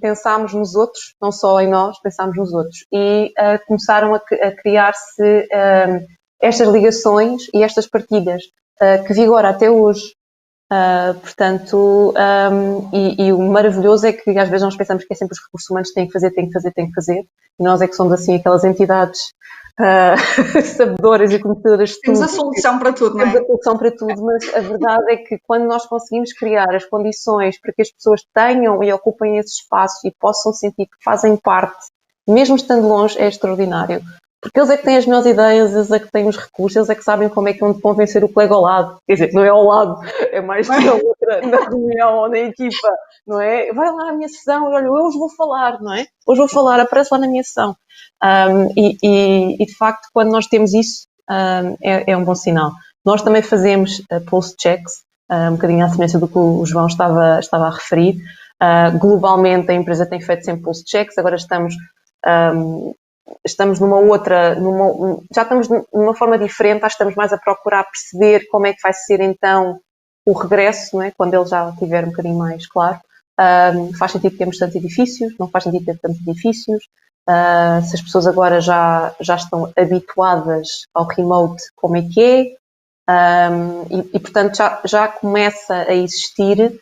pensámos nos outros, não só em nós, pensámos nos outros. E começaram a criar-se estas ligações e estas partilhas que vigoram até hoje. Portanto, e o maravilhoso é que às vezes nós pensamos que é sempre os recursos humanos que têm que fazer, e nós é que somos assim aquelas entidades sabedoras e conhecedoras de tudo. Temos a solução para tudo, não é? Temos a solução para tudo, mas a verdade é que quando nós conseguimos criar as condições para que as pessoas tenham e ocupem esse espaço e possam sentir que fazem parte, mesmo estando longe, é extraordinário. Porque eles é que têm as melhores ideias, eles é que têm os recursos, eles é que sabem como é que vão convencer o colega ao lado. Quer dizer, não é ao lado, é mais na outra, na reunião ou na equipa, não é? Vai lá à minha sessão, olha, hoje vou falar, não é? Hoje vou falar, aparece lá na minha sessão. E de facto, quando nós temos isso, é um bom sinal. Nós também fazemos pulse checks, um bocadinho à semelhança do que o João estava a referir. Globalmente, a empresa tem feito sempre pulse checks, agora estamos já estamos numa forma diferente, estamos mais a procurar perceber como é que vai ser então o regresso, não é? Quando ele já estiver um bocadinho mais claro. Faz sentido termos tantos edifícios, não faz sentido ter tantos edifícios, se as pessoas agora já estão habituadas ao remote, como é que é, e portanto já começa a existir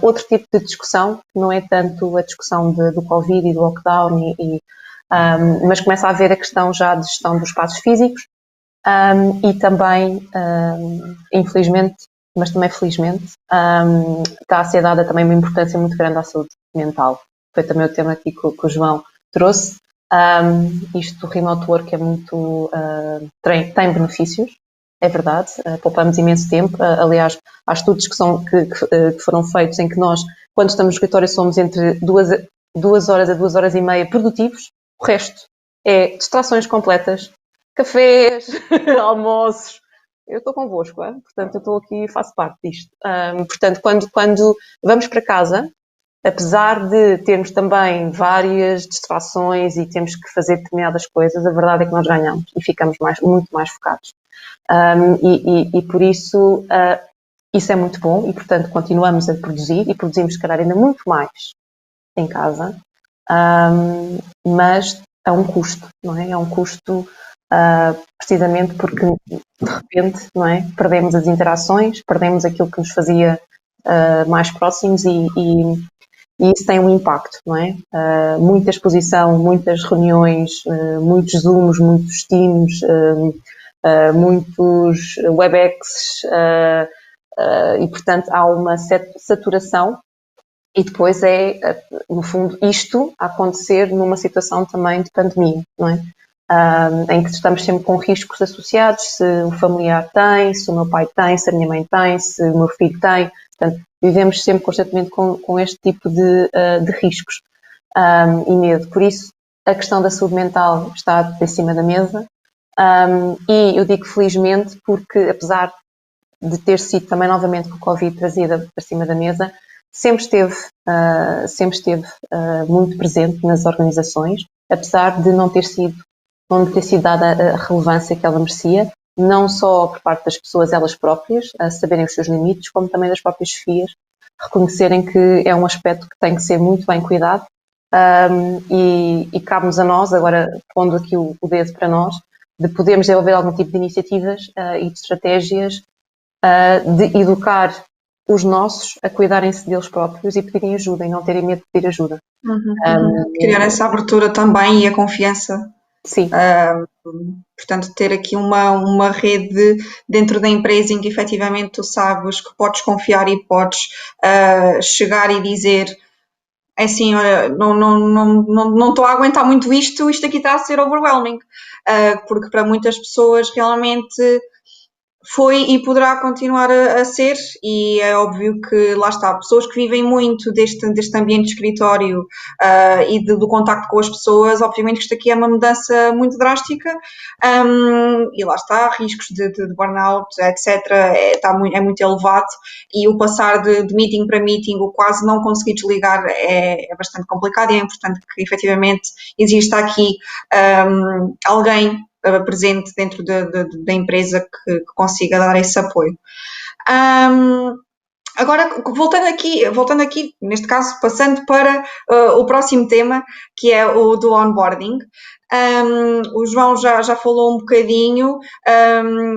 outro tipo de discussão, que não é tanto a discussão do Covid e do lockdown Mas começa a haver a questão já de gestão dos espaços físicos e também, infelizmente, mas também felizmente, está a ser dada também uma importância muito grande à saúde mental. Foi também o tema aqui que o João trouxe. Isto do remote work é muito, tem benefícios, é verdade, poupamos imenso tempo. Aliás, há estudos que foram feitos em que nós, quando estamos no escritório, somos entre 2 horas a 2 horas e meia produtivos, o resto é distrações completas, cafés, almoços. Eu estou convosco, portanto, eu estou aqui e faço parte disto. Portanto, quando vamos para casa, apesar de termos também várias distrações e temos que fazer determinadas coisas, a verdade é que nós ganhamos e ficamos muito mais focados. E por isso, isso é muito bom e, portanto, continuamos a produzir e produzimos, se calhar, ainda muito mais em casa, mas a um custo, não é? É um custo precisamente porque, de repente, não é? Perdemos as interações, perdemos aquilo que nos fazia mais próximos e isso tem um impacto, não é? Muita exposição, muitas reuniões, muitos Zooms, muitos Teams, muitos WebEx e, portanto, há uma saturação e depois no fundo, isto a acontecer numa situação também de pandemia, não é? Em que estamos sempre com riscos associados, se o familiar tem, se o meu pai tem, se a minha mãe tem, se o meu filho tem. Portanto, vivemos sempre constantemente com este tipo de riscos e medo. Por isso, a questão da saúde mental está em cima da mesa e eu digo felizmente porque, apesar de ter sido também novamente com o Covid trazida para cima da mesa, sempre esteve muito presente nas organizações, apesar de não ter sido dada a relevância que ela merecia, não só por parte das pessoas elas próprias, a saberem os seus limites, como também das próprias chefias, reconhecerem que é um aspecto que tem que ser muito bem cuidado e cabe-nos a nós, agora pondo aqui o dedo para nós, de podermos desenvolver algum tipo de iniciativas e de estratégias de educar os nossos a cuidarem-se deles próprios e pedirem ajuda e não terem medo de pedir ajuda. Criar essa abertura também e a confiança. Sim. Portanto, ter aqui uma rede dentro da empresa em que efetivamente tu sabes que podes confiar e podes chegar e dizer assim, olha, não estou a aguentar muito isto aqui está a ser overwhelming, porque para muitas pessoas realmente foi e poderá continuar a ser, e é óbvio que lá está, pessoas que vivem muito deste ambiente de escritório e do contacto com as pessoas, obviamente que isto aqui é uma mudança muito drástica e lá está, riscos de burnout, etc. É muito elevado e o passar de meeting para meeting, o quase não conseguir desligar é bastante complicado e é importante que efetivamente exista aqui alguém presente dentro da empresa que consiga dar esse apoio. Agora, voltando aqui, neste caso, passando para o próximo tema, que é o do onboarding. O João já falou um bocadinho,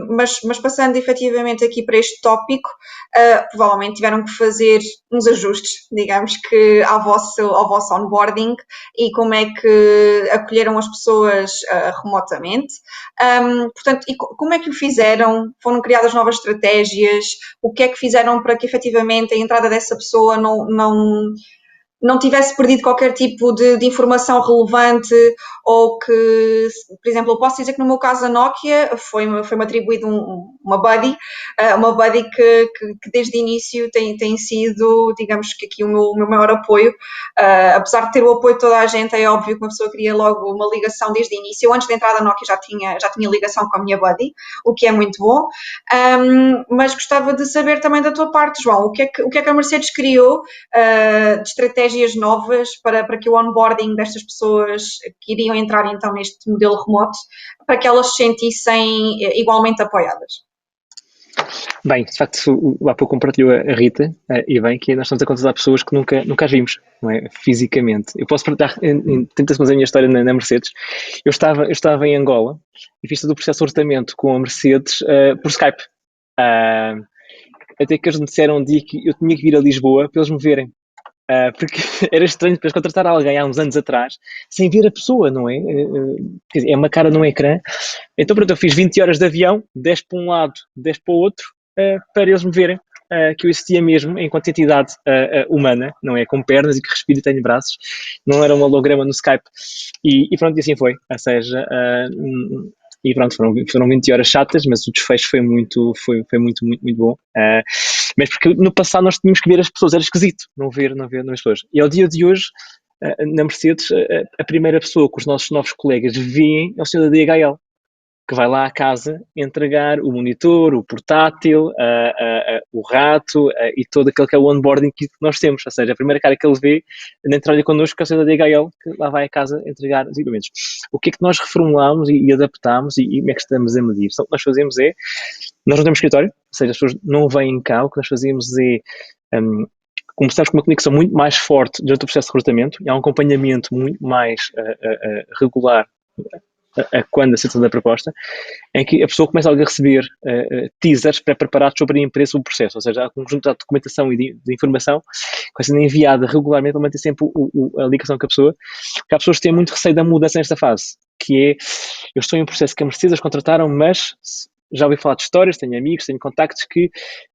mas passando efetivamente aqui para este tópico, provavelmente tiveram que fazer uns ajustes, digamos que ao vosso onboarding e como é que acolheram as pessoas remotamente. Portanto, e como é que o fizeram? Foram criadas novas estratégias? O que é que fizeram para que efetivamente a entrada dessa pessoa não tivesse perdido qualquer tipo de informação relevante ou que, por exemplo, eu posso dizer que no meu caso a Nokia foi-me atribuído uma buddy que desde o início tem sido, digamos que aqui o meu maior apoio, apesar de ter o apoio de toda a gente, é óbvio que uma pessoa queria logo uma ligação desde o início. Eu, antes de entrar da Nokia já tinha ligação com a minha buddy, o que é muito bom, mas gostava de saber também da tua parte, João, o que é que a Mercedes criou de estratégias novas para que o onboarding destas pessoas que iriam entrar então neste modelo remoto, para que elas se sentissem igualmente apoiadas? Bem, de facto, há pouco compartilhou a Rita, e bem, que nós estamos a contratar pessoas que nunca as vimos, não é? Fisicamente. Eu posso partilhar em 30 segundos a minha história na Mercedes. Eu estava em Angola e fiz todo o processo de recrutamento com a Mercedes por Skype. Até que eles me disseram um dia que eu tinha que vir a Lisboa para eles me verem. Porque era estranho depois contratar alguém há uns anos atrás sem ver a pessoa, não é? Quer dizer, é uma cara no ecrã. Então, pronto, eu fiz 20 horas de avião, 10 para um lado, 10 para o outro, para eles me verem que eu existia mesmo enquanto entidade humana, não é? Com pernas e que respiro e tenho braços. Não era um holograma no Skype. E pronto, e assim foi. Ou seja, e pronto, foram 20 horas chatas, mas o desfecho foi muito, muito bom. Mas porque no passado nós tínhamos que ver as pessoas, era esquisito não ver as pessoas. E ao dia de hoje, na Mercedes, a primeira pessoa que os nossos novos colegas veem é o senhor da DHL, que vai lá à casa entregar o monitor, o portátil, o rato e todo aquele que é o onboarding que nós temos. Ou seja, a primeira cara que ele vê na entrada connosco é o senhor da DHL, que lá vai à casa entregar os equipamentos. O que é que nós reformulámos e adaptámos e como é que estamos a medir? Então, o que nós fazemos é, nós não temos escritório, ou seja, as pessoas não vêm cá, o que nós fazemos é começamos com uma conexão muito mais forte durante o processo de recrutamento e há um acompanhamento muito mais regular a quando aceita a proposta, em que a pessoa começa a receber teasers pré-preparados sobre a empresa ou o processo, ou seja, há um conjunto de documentação e de informação que vai sendo enviada regularmente para manter sempre a ligação com a pessoa, porque há pessoas que têm muito receio da mudança nesta fase, que é, eu estou em um processo que a Mercedes contrataram, mas já ouvi falar de histórias, tenho amigos, tenho contactos que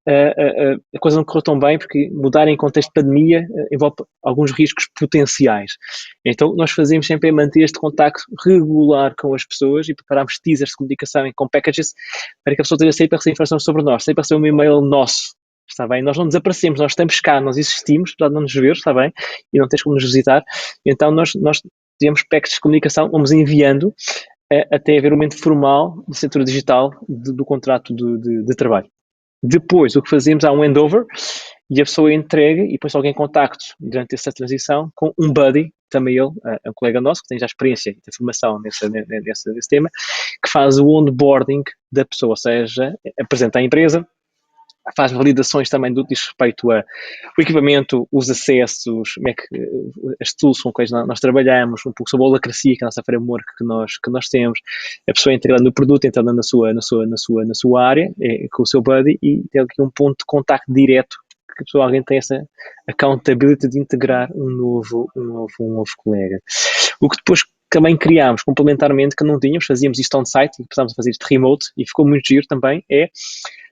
a coisa não correu tão bem porque mudar em contexto de pandemia envolve alguns riscos potenciais. Então nós fazemos sempre manter este contacto regular com as pessoas e preparamos teasers de comunicação com packages para que a pessoa tenha sempre a receber informação sobre nós, sempre a receber um e-mail nosso. Está bem? Nós não desaparecemos, nós estamos cá, nós existimos, apesar de não nos ver, está bem? E não tens como nos visitar. Então nós temos packages de comunicação, vamos enviando até haver um momento formal de assinatura digital do contrato de trabalho. Depois, o que fazemos, há um handover e a pessoa entrega e depois alguém em contacto durante essa transição com um buddy, também ele, um colega nosso, que tem já experiência e formação nesse tema, que faz o onboarding da pessoa, ou seja, apresenta a empresa, faz validações também do que diz respeito ao equipamento, os acessos, como é que, as tools com que nós trabalhamos, um pouco sobre a holacracia, que é a nossa framework que nós temos, a pessoa integrando no produto, entrando na sua área, com o seu buddy, e tem aqui um ponto de contacto direto, que a pessoa, alguém tem essa accountability de integrar um novo colega. O que depois também criámos complementarmente, que não tínhamos, fazíamos isto on-site, e passámos a fazer isto remote, e ficou muito giro também,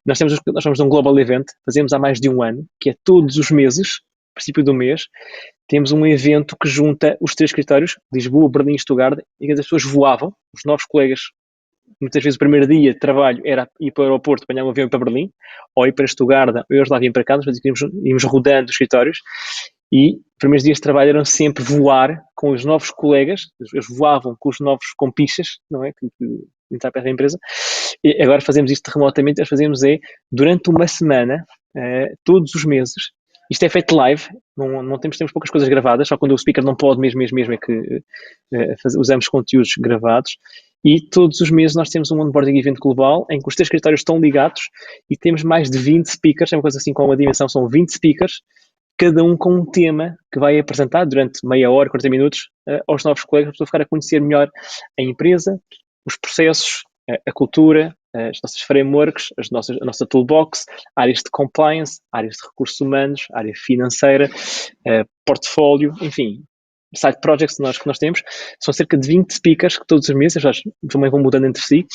nós somos um global event, fazemos há mais de um ano, que é todos os meses, princípio do mês, temos um evento que junta os 3 escritórios, Lisboa, Berlim e Stuttgart, e que as pessoas voavam, os novos colegas, muitas vezes o primeiro dia de trabalho era ir para o aeroporto, apanhar um avião para Berlim, ou ir para Stuttgart, ou eles lá vinham para cá, nós íamos rodando os escritórios, e os primeiros dias de trabalho eram sempre voar com os novos colegas, eles voavam com os novos compichas, não é? Que entrar perto da empresa. E agora fazemos isto remotamente, nós fazemos durante uma semana, todos os meses. Isto é feito live, não temos poucas coisas gravadas, só quando o speaker não pode mesmo é que usamos conteúdos gravados. E todos os meses nós temos um onboarding event global em que os 3 escritórios estão ligados e temos mais de 20 speakers, é uma coisa assim com uma dimensão, são 20 speakers, cada um com um tema que vai apresentar durante meia hora, 40 minutos, aos novos colegas, para ficar a conhecer melhor a empresa, os processos, a cultura, as nossas frameworks, a nossa toolbox, áreas de compliance, áreas de recursos humanos, área financeira, portfólio, enfim, side projects que nós temos. São cerca de 20 speakers que todos os meses também vão mudando entre si.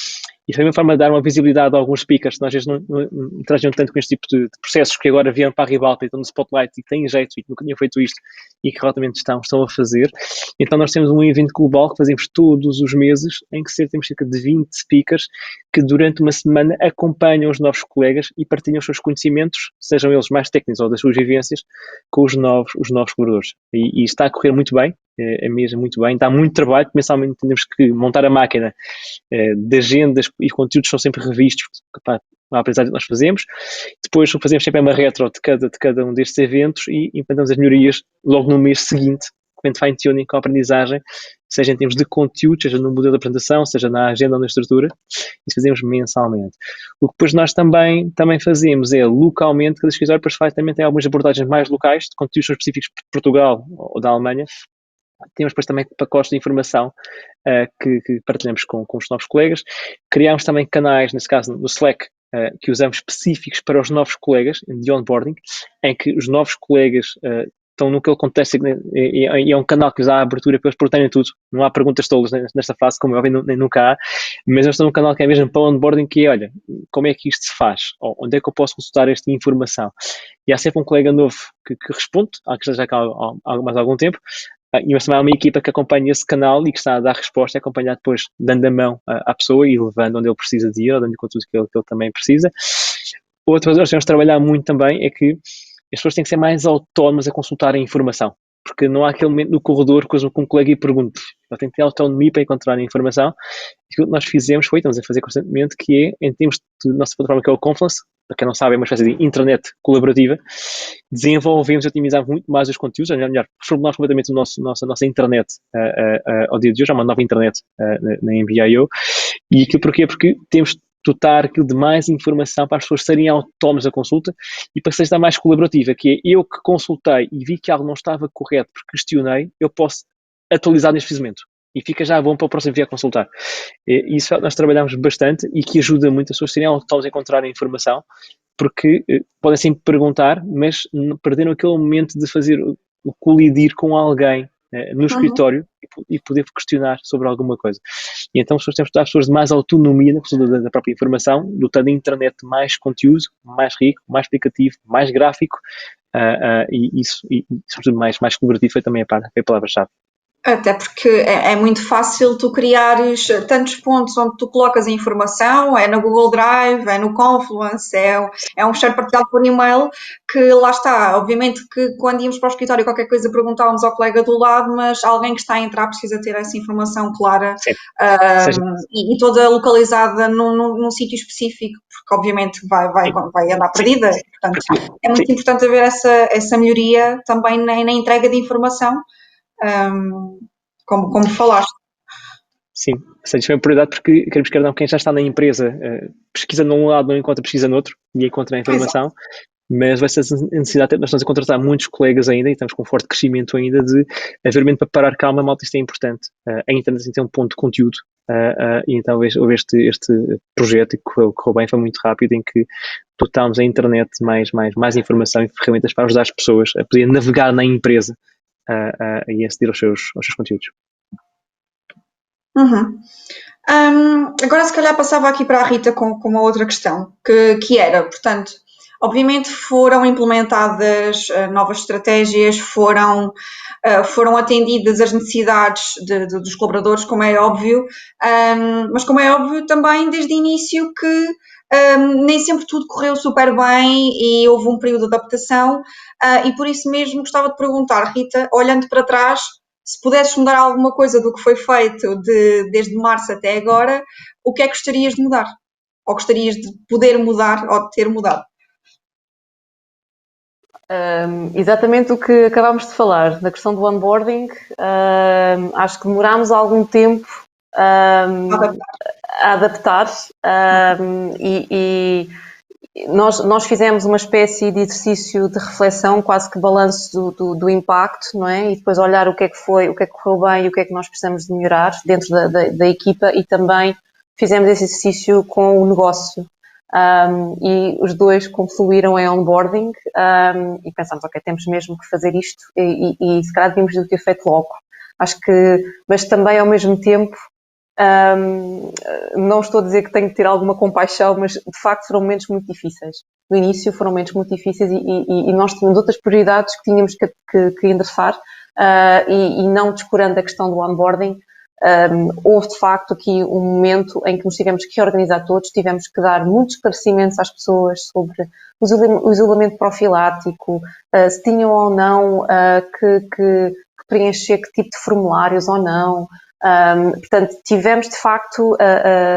E foi uma forma de dar uma visibilidade a alguns speakers que nós às vezes não interagiam tanto com este tipo de processos, que agora vieram para a ribalta e estão no spotlight e têm jeito e nunca tinham feito isto e que realmente estão a fazer. Então nós temos um evento global que fazemos todos os meses, em que temos cerca de 20 speakers que durante uma semana acompanham os novos colegas e partilham os seus conhecimentos, sejam eles mais técnicos ou das suas vivências, com os novos colaboradores. E está a correr muito bem, é mesmo muito bem, dá muito trabalho, mensalmente temos que montar a máquina de agendas e conteúdos são sempre revistos para a aprendizagem que nós fazemos. Depois o que fazemos sempre é uma retro de cada um destes eventos e implementamos as melhorias logo no mês seguinte, com fine-tuning, com a aprendizagem, seja em termos de conteúdo, seja no modelo de apresentação, seja na agenda ou na estrutura. Isso fazemos mensalmente. O que depois nós também fazemos localmente, cada escritório depois também tem algumas abordagens mais locais, de conteúdos específicos de Portugal ou da Alemanha. Temos depois também pacotes de informação que partilhamos com os novos colegas. Criámos também canais, nesse caso no Slack, que usamos específicos para os novos colegas de onboarding, em que os novos colegas estão no que acontece, e é um canal que usa a abertura para eles perguntarem tudo. Não há perguntas tolas nesta fase, como é óbvio, nem nunca há, mas eles estão num canal que é mesmo para o onboarding, que é, olha, como é que isto se faz? Ou onde é que eu posso consultar esta informação? E há sempre um colega novo que responde, que já cá há mais algum tempo, e mas também há uma equipa que acompanha esse canal e que está a dar resposta, a acompanhar depois, dando a mão à pessoa e levando onde ele precisa de ir, ou dando-lhe conteúdo que ele também precisa. Outra coisa que nós temos de trabalhar muito também é que as pessoas têm que ser mais autónomas a consultar a informação, porque não há aquele momento no corredor coisa que um colega lhe pergunte. Ela tem que ter autonomia para encontrar a informação. E aquilo que nós fizemos foi, estamos a fazer constantemente, que é, em termos de nossa plataforma, que é o Confluence, para quem não sabe, é uma espécie de intranet colaborativa, desenvolvemos e otimizamos muito mais os conteúdos, ou melhor, reformulámos completamente nossa internet ao dia de hoje, há uma nova internet na MBIO. E aquilo porquê? Porque temos de dotar aquilo de mais informação para as pessoas serem autónomas da consulta e para que seja mais colaborativa, que é eu que consultei e vi que algo não estava correto porque questionei, eu posso atualizar neste momento e fica já bom para o próximo dia a consultar. Isso nós trabalhamos bastante e que ajuda muito as pessoas a serem autónomas a encontrar a informação, porque podem sempre perguntar, mas perderam aquele momento de fazer o colidir com alguém no escritório e poder questionar sobre alguma coisa. E então temos de dar às pessoas de mais autonomia na questão da própria informação, dotando a internet de mais conteúdo, mais rico, mais explicativo, mais gráfico, e sobretudo mais colaborativo foi também a palavra-chave. Até porque é muito fácil tu criares tantos pontos onde tu colocas a informação, é no Google Drive, é no Confluence, é um chat partilhado por e-mail, que lá está. Obviamente que quando íamos para o escritório qualquer coisa perguntávamos ao colega do lado, mas alguém que está a entrar precisa ter essa informação clara e toda localizada num sítio específico, porque obviamente vai andar perdida. Portanto, é muito importante haver essa melhoria também na entrega de informação. Como falaste. Sim, ou seja, isso é uma prioridade porque queremos que quem já está na empresa pesquisa num lado, não encontra pesquisa no outro e encontra a informação. Exato. Mas vai ser a necessidade, nós estamos a contratar muitos colegas ainda e estamos com um forte crescimento ainda de haver momento para parar calma, malta, isto é importante. A internet tem um ponto de conteúdo e então houve este projeto que correu bem, foi muito rápido, em que dotámos a internet mais informação e ferramentas para ajudar as pessoas a poder navegar na empresa e aceder aos seus conteúdos. Agora se calhar passava aqui para a Rita com uma outra questão, que era, portanto, obviamente foram implementadas novas estratégias, foram atendidas as necessidades dos colaboradores, como é óbvio, mas como é óbvio também desde o início que nem sempre tudo correu super bem e houve um período de adaptação e por isso mesmo gostava de perguntar, Rita, olhando para trás, se pudesses mudar alguma coisa do que foi feito desde março até agora, o que é que gostarias de mudar? Ou gostarias de poder mudar ou de ter mudado? Exatamente o que acabámos de falar, da questão do onboarding. Acho que demorámos algum tempo a adaptar e nós fizemos uma espécie de exercício de reflexão, quase que balanço do impacto, não é? E depois olhar o que é que foi, o que é que correu bem e o que é que nós precisamos de melhorar dentro da equipa, e também fizemos esse exercício com o negócio. E os dois confluíram em onboarding e pensámos, ok, temos mesmo que fazer isto e se calhar devíamos ter feito logo. Acho que, mas também ao mesmo tempo, não estou a dizer que tenho que ter alguma compaixão, mas de facto foram momentos muito difíceis. No início foram momentos muito difíceis e nós tínhamos outras prioridades que tínhamos que endereçar e não descurando a questão do onboarding, houve de facto aqui um momento em que nos tivemos que reorganizar todos, tivemos que dar muitos esclarecimentos às pessoas sobre o isolamento profilático, se tinham ou não que preencher que tipo de formulários ou não. Portanto, tivemos de facto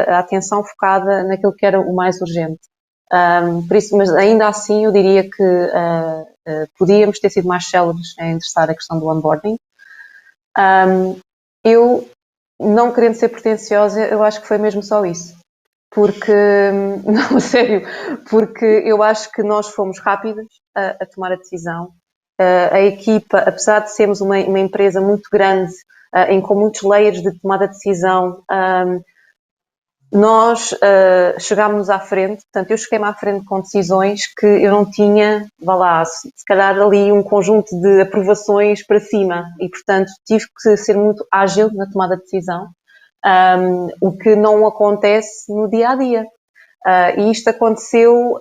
a atenção focada naquilo que era o mais urgente. Por isso, mas ainda assim eu diria que podíamos ter sido mais céleres em endereçar a questão do onboarding. Eu, não querendo ser pretenciosa, eu acho que foi mesmo só isso. Porque, não, sério, porque eu acho que nós fomos rápidos a tomar a decisão. A equipa, apesar de sermos uma empresa muito grande, com muitos layers de tomada de decisão, nós chegámos à frente, portanto, eu cheguei-me à frente com decisões que eu não tinha, vá lá, se calhar ali um conjunto de aprovações para cima e, portanto, tive que ser muito ágil na tomada de decisão, o que não acontece no dia-a-dia. E isto aconteceu,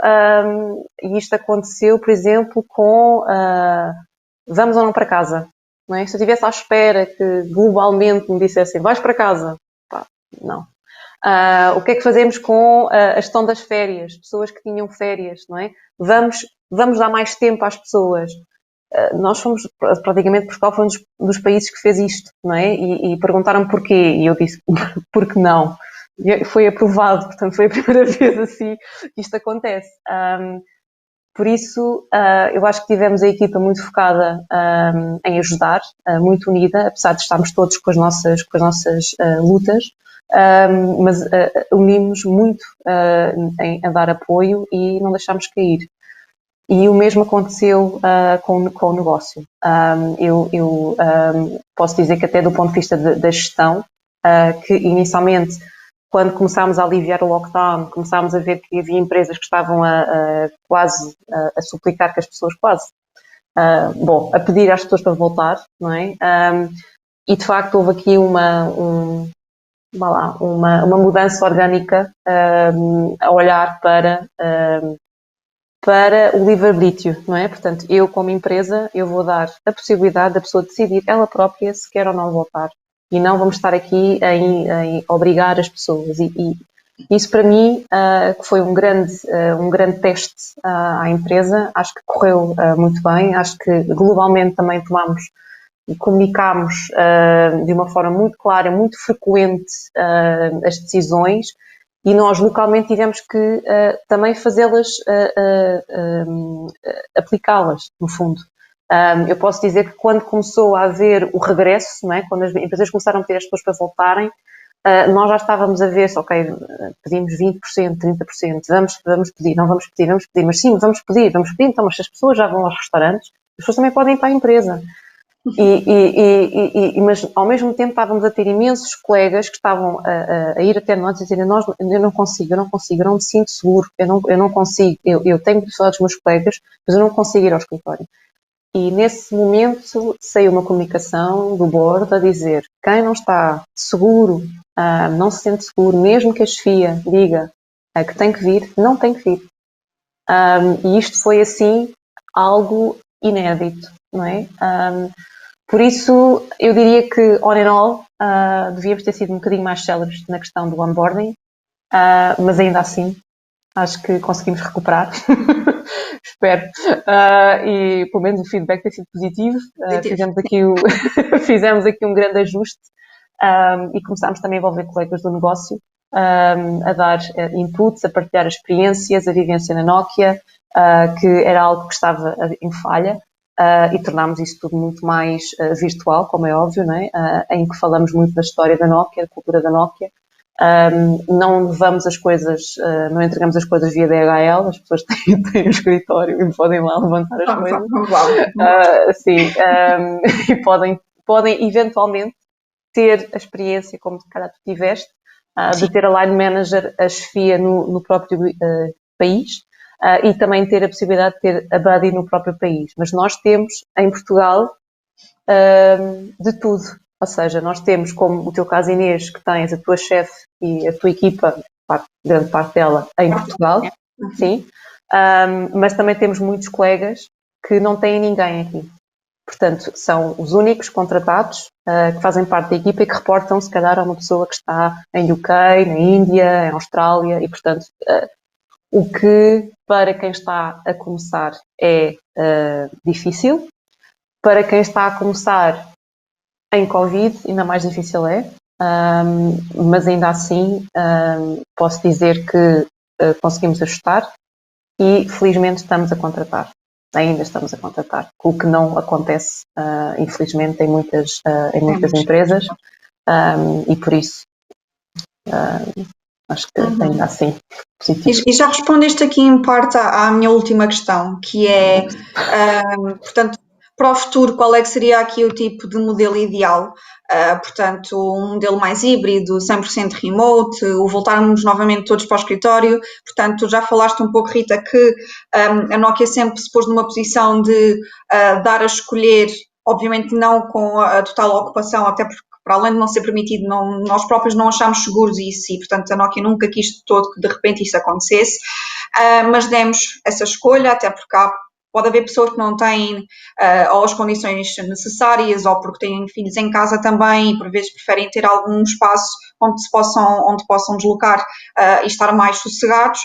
por exemplo, com vamos ou não para casa, não é? Se eu estivesse à espera que globalmente me dissessem vais para casa, pá, não. O que é que fazemos com a gestão das férias? Pessoas que tinham férias, não é? Vamos dar mais tempo às pessoas. Nós fomos, praticamente, Portugal foi um dos países que fez isto, não é? E perguntaram porquê, e eu disse, porque não? E foi aprovado, portanto foi a primeira vez assim que isto acontece. Por isso, eu acho que tivemos a equipa muito focada em ajudar, muito unida, apesar de estarmos todos com as nossas lutas, mas unimos muito a dar apoio e não deixámos cair. E o mesmo aconteceu com o negócio. Eu posso dizer que até do ponto de vista da gestão, que inicialmente, quando começámos a aliviar o lockdown, começámos a ver que havia empresas que estavam quase a suplicar que as pessoas a pedir às pessoas para voltar, não é? E de facto houve aqui uma mudança orgânica a olhar para o livre-arbítrio, não é? Portanto, eu como empresa, eu vou dar a possibilidade da pessoa decidir ela própria se quer ou não voltar. E não vamos estar aqui em obrigar as pessoas. E isso para mim que foi um grande teste à empresa. Acho que correu muito bem. Acho que globalmente também tomamos e comunicámos de uma forma muito clara, muito frequente as decisões. E nós localmente tivemos que também fazê-las, aplicá-las, no fundo. Eu posso dizer que quando começou a haver o regresso, não é? Quando as empresas começaram a pedir as pessoas para voltarem, nós já estávamos a ver, ok, pedimos 20%, 30%, vamos pedir, não vamos pedir, mas sim, vamos pedir, então, mas se as pessoas já vão aos restaurantes, as pessoas também podem ir para a empresa. Mas ao mesmo tempo estávamos a ter imensos colegas que estavam a ir até nós e dizerem, eu não consigo, eu não me sinto seguro, eu não consigo, eu tenho que falar dos meus colegas, mas eu não consigo ir ao escritório. E nesse momento saiu uma comunicação do board a dizer, quem não está seguro, não se sente seguro, mesmo que a chefia diga que tem que vir, não tem que vir. E isto foi assim algo inédito, não é? Por isso, eu diria que, all in all, devíamos ter sido um bocadinho mais céleres na questão do onboarding, mas ainda assim, acho que conseguimos recuperar, espero, e pelo menos o feedback tem sido positivo, fizemos aqui um grande ajuste e começámos também a envolver colegas do negócio, a dar inputs, a partilhar experiências, a vivência na Nokia, que era algo que estava em falha. E tornámos isso tudo muito mais virtual, como é óbvio, não é? Em que falamos muito da história da Nokia, da cultura da Nokia. Não levamos as coisas, não entregamos as coisas via DHL, as pessoas têm um escritório e podem lá levantar as coisas. Sim, e podem eventualmente ter a experiência, como de calhar tu tiveste, de ter a line manager, a chefia no próprio país. E também ter a possibilidade de ter a buddy no próprio país. Mas nós temos, em Portugal, de tudo. Ou seja, nós temos, como o teu caso, Inês, que tens a tua chefe e a tua equipa, grande parte dela, em Portugal, sim. Mas também temos muitos colegas que não têm ninguém aqui. Portanto, são os únicos contratados que fazem parte da equipa e que reportam, se calhar, a uma pessoa que está em UK, na Índia, em Austrália, e, portanto... O que, para quem está a começar, é difícil. Para quem está a começar em Covid, ainda mais difícil é. Mas ainda assim, posso dizer que conseguimos ajustar e, felizmente, estamos a contratar. Ainda estamos a contratar. O que não acontece, infelizmente, em muitas empresas. E, por isso... acho que ainda assim positivo. E já respondeste aqui em parte à minha última questão, que é, portanto, para o futuro, qual é que seria aqui o tipo de modelo ideal? Portanto, um modelo mais híbrido, 100% remote, o voltarmos novamente todos para o escritório. Portanto, já falaste um pouco, Rita, que a Nokia sempre se pôs numa posição de dar a escolher, obviamente não com a total ocupação, até porque para além de não ser permitido, nós próprios não achamos seguros isso e, portanto, a Nokia nunca quis de todo que de repente isso acontecesse, mas demos essa escolha, até porque pode haver pessoas que não têm ou as condições necessárias ou porque têm filhos em casa também e por vezes preferem ter algum espaço onde possam deslocar e estar mais sossegados.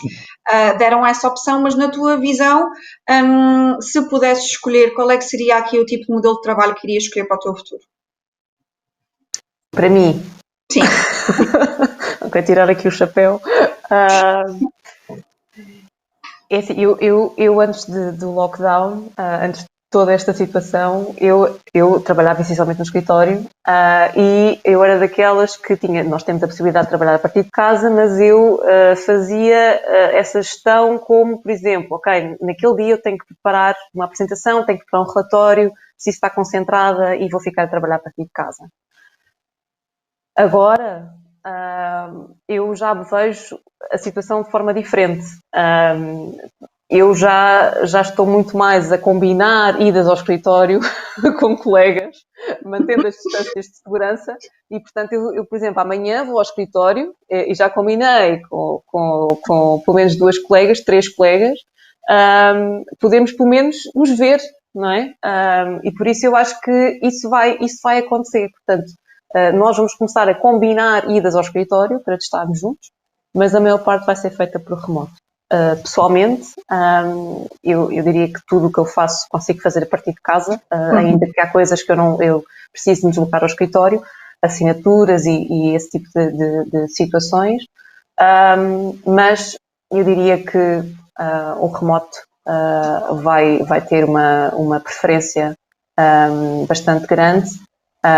Deram essa opção, mas na tua visão, se pudesses escolher, qual é que seria aqui o tipo de modelo de trabalho que irias escolher para o teu futuro? Para mim? Sim. Não quero tirar aqui o chapéu. É assim, eu antes do lockdown, antes de toda esta situação, eu trabalhava essencialmente no escritório e eu era daquelas que nós temos a possibilidade de trabalhar a partir de casa, mas eu fazia essa gestão como, por exemplo, ok, naquele dia eu tenho que preparar uma apresentação, tenho que preparar um relatório, se isso está concentrada e vou ficar a trabalhar a partir de casa. Agora, eu já vejo a situação de forma diferente. Eu já estou muito mais a combinar idas ao escritório com colegas, mantendo as distâncias de segurança e, portanto, eu, por exemplo, amanhã vou ao escritório e já combinei com pelo menos 3 colegas, podemos pelo menos nos ver, não é? E por isso eu acho que isso vai acontecer, portanto, nós vamos começar a combinar idas ao escritório para testarmos juntos, mas a maior parte vai ser feita por remoto. Pessoalmente, eu diria que tudo o que eu faço consigo fazer a partir de casa, ainda que há coisas que eu preciso me deslocar ao escritório, assinaturas e esse tipo de situações, mas eu diria que o remoto vai ter uma preferência bastante grande,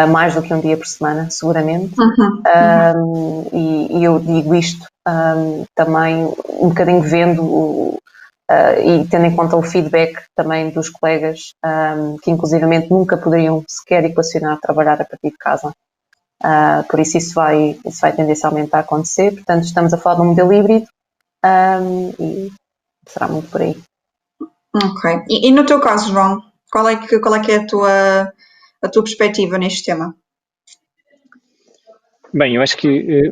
mais do que um dia por semana, seguramente. E eu digo isto também um bocadinho vendo e tendo em conta o feedback também dos colegas que inclusivamente nunca poderiam sequer equacionar trabalhar a partir de casa. Por isso vai tendencialmente a acontecer. Portanto, estamos a falar de um modelo híbrido e será muito por aí. Ok. E no teu caso, João, qual é que é a tua perspectiva neste tema? Bem, eu acho que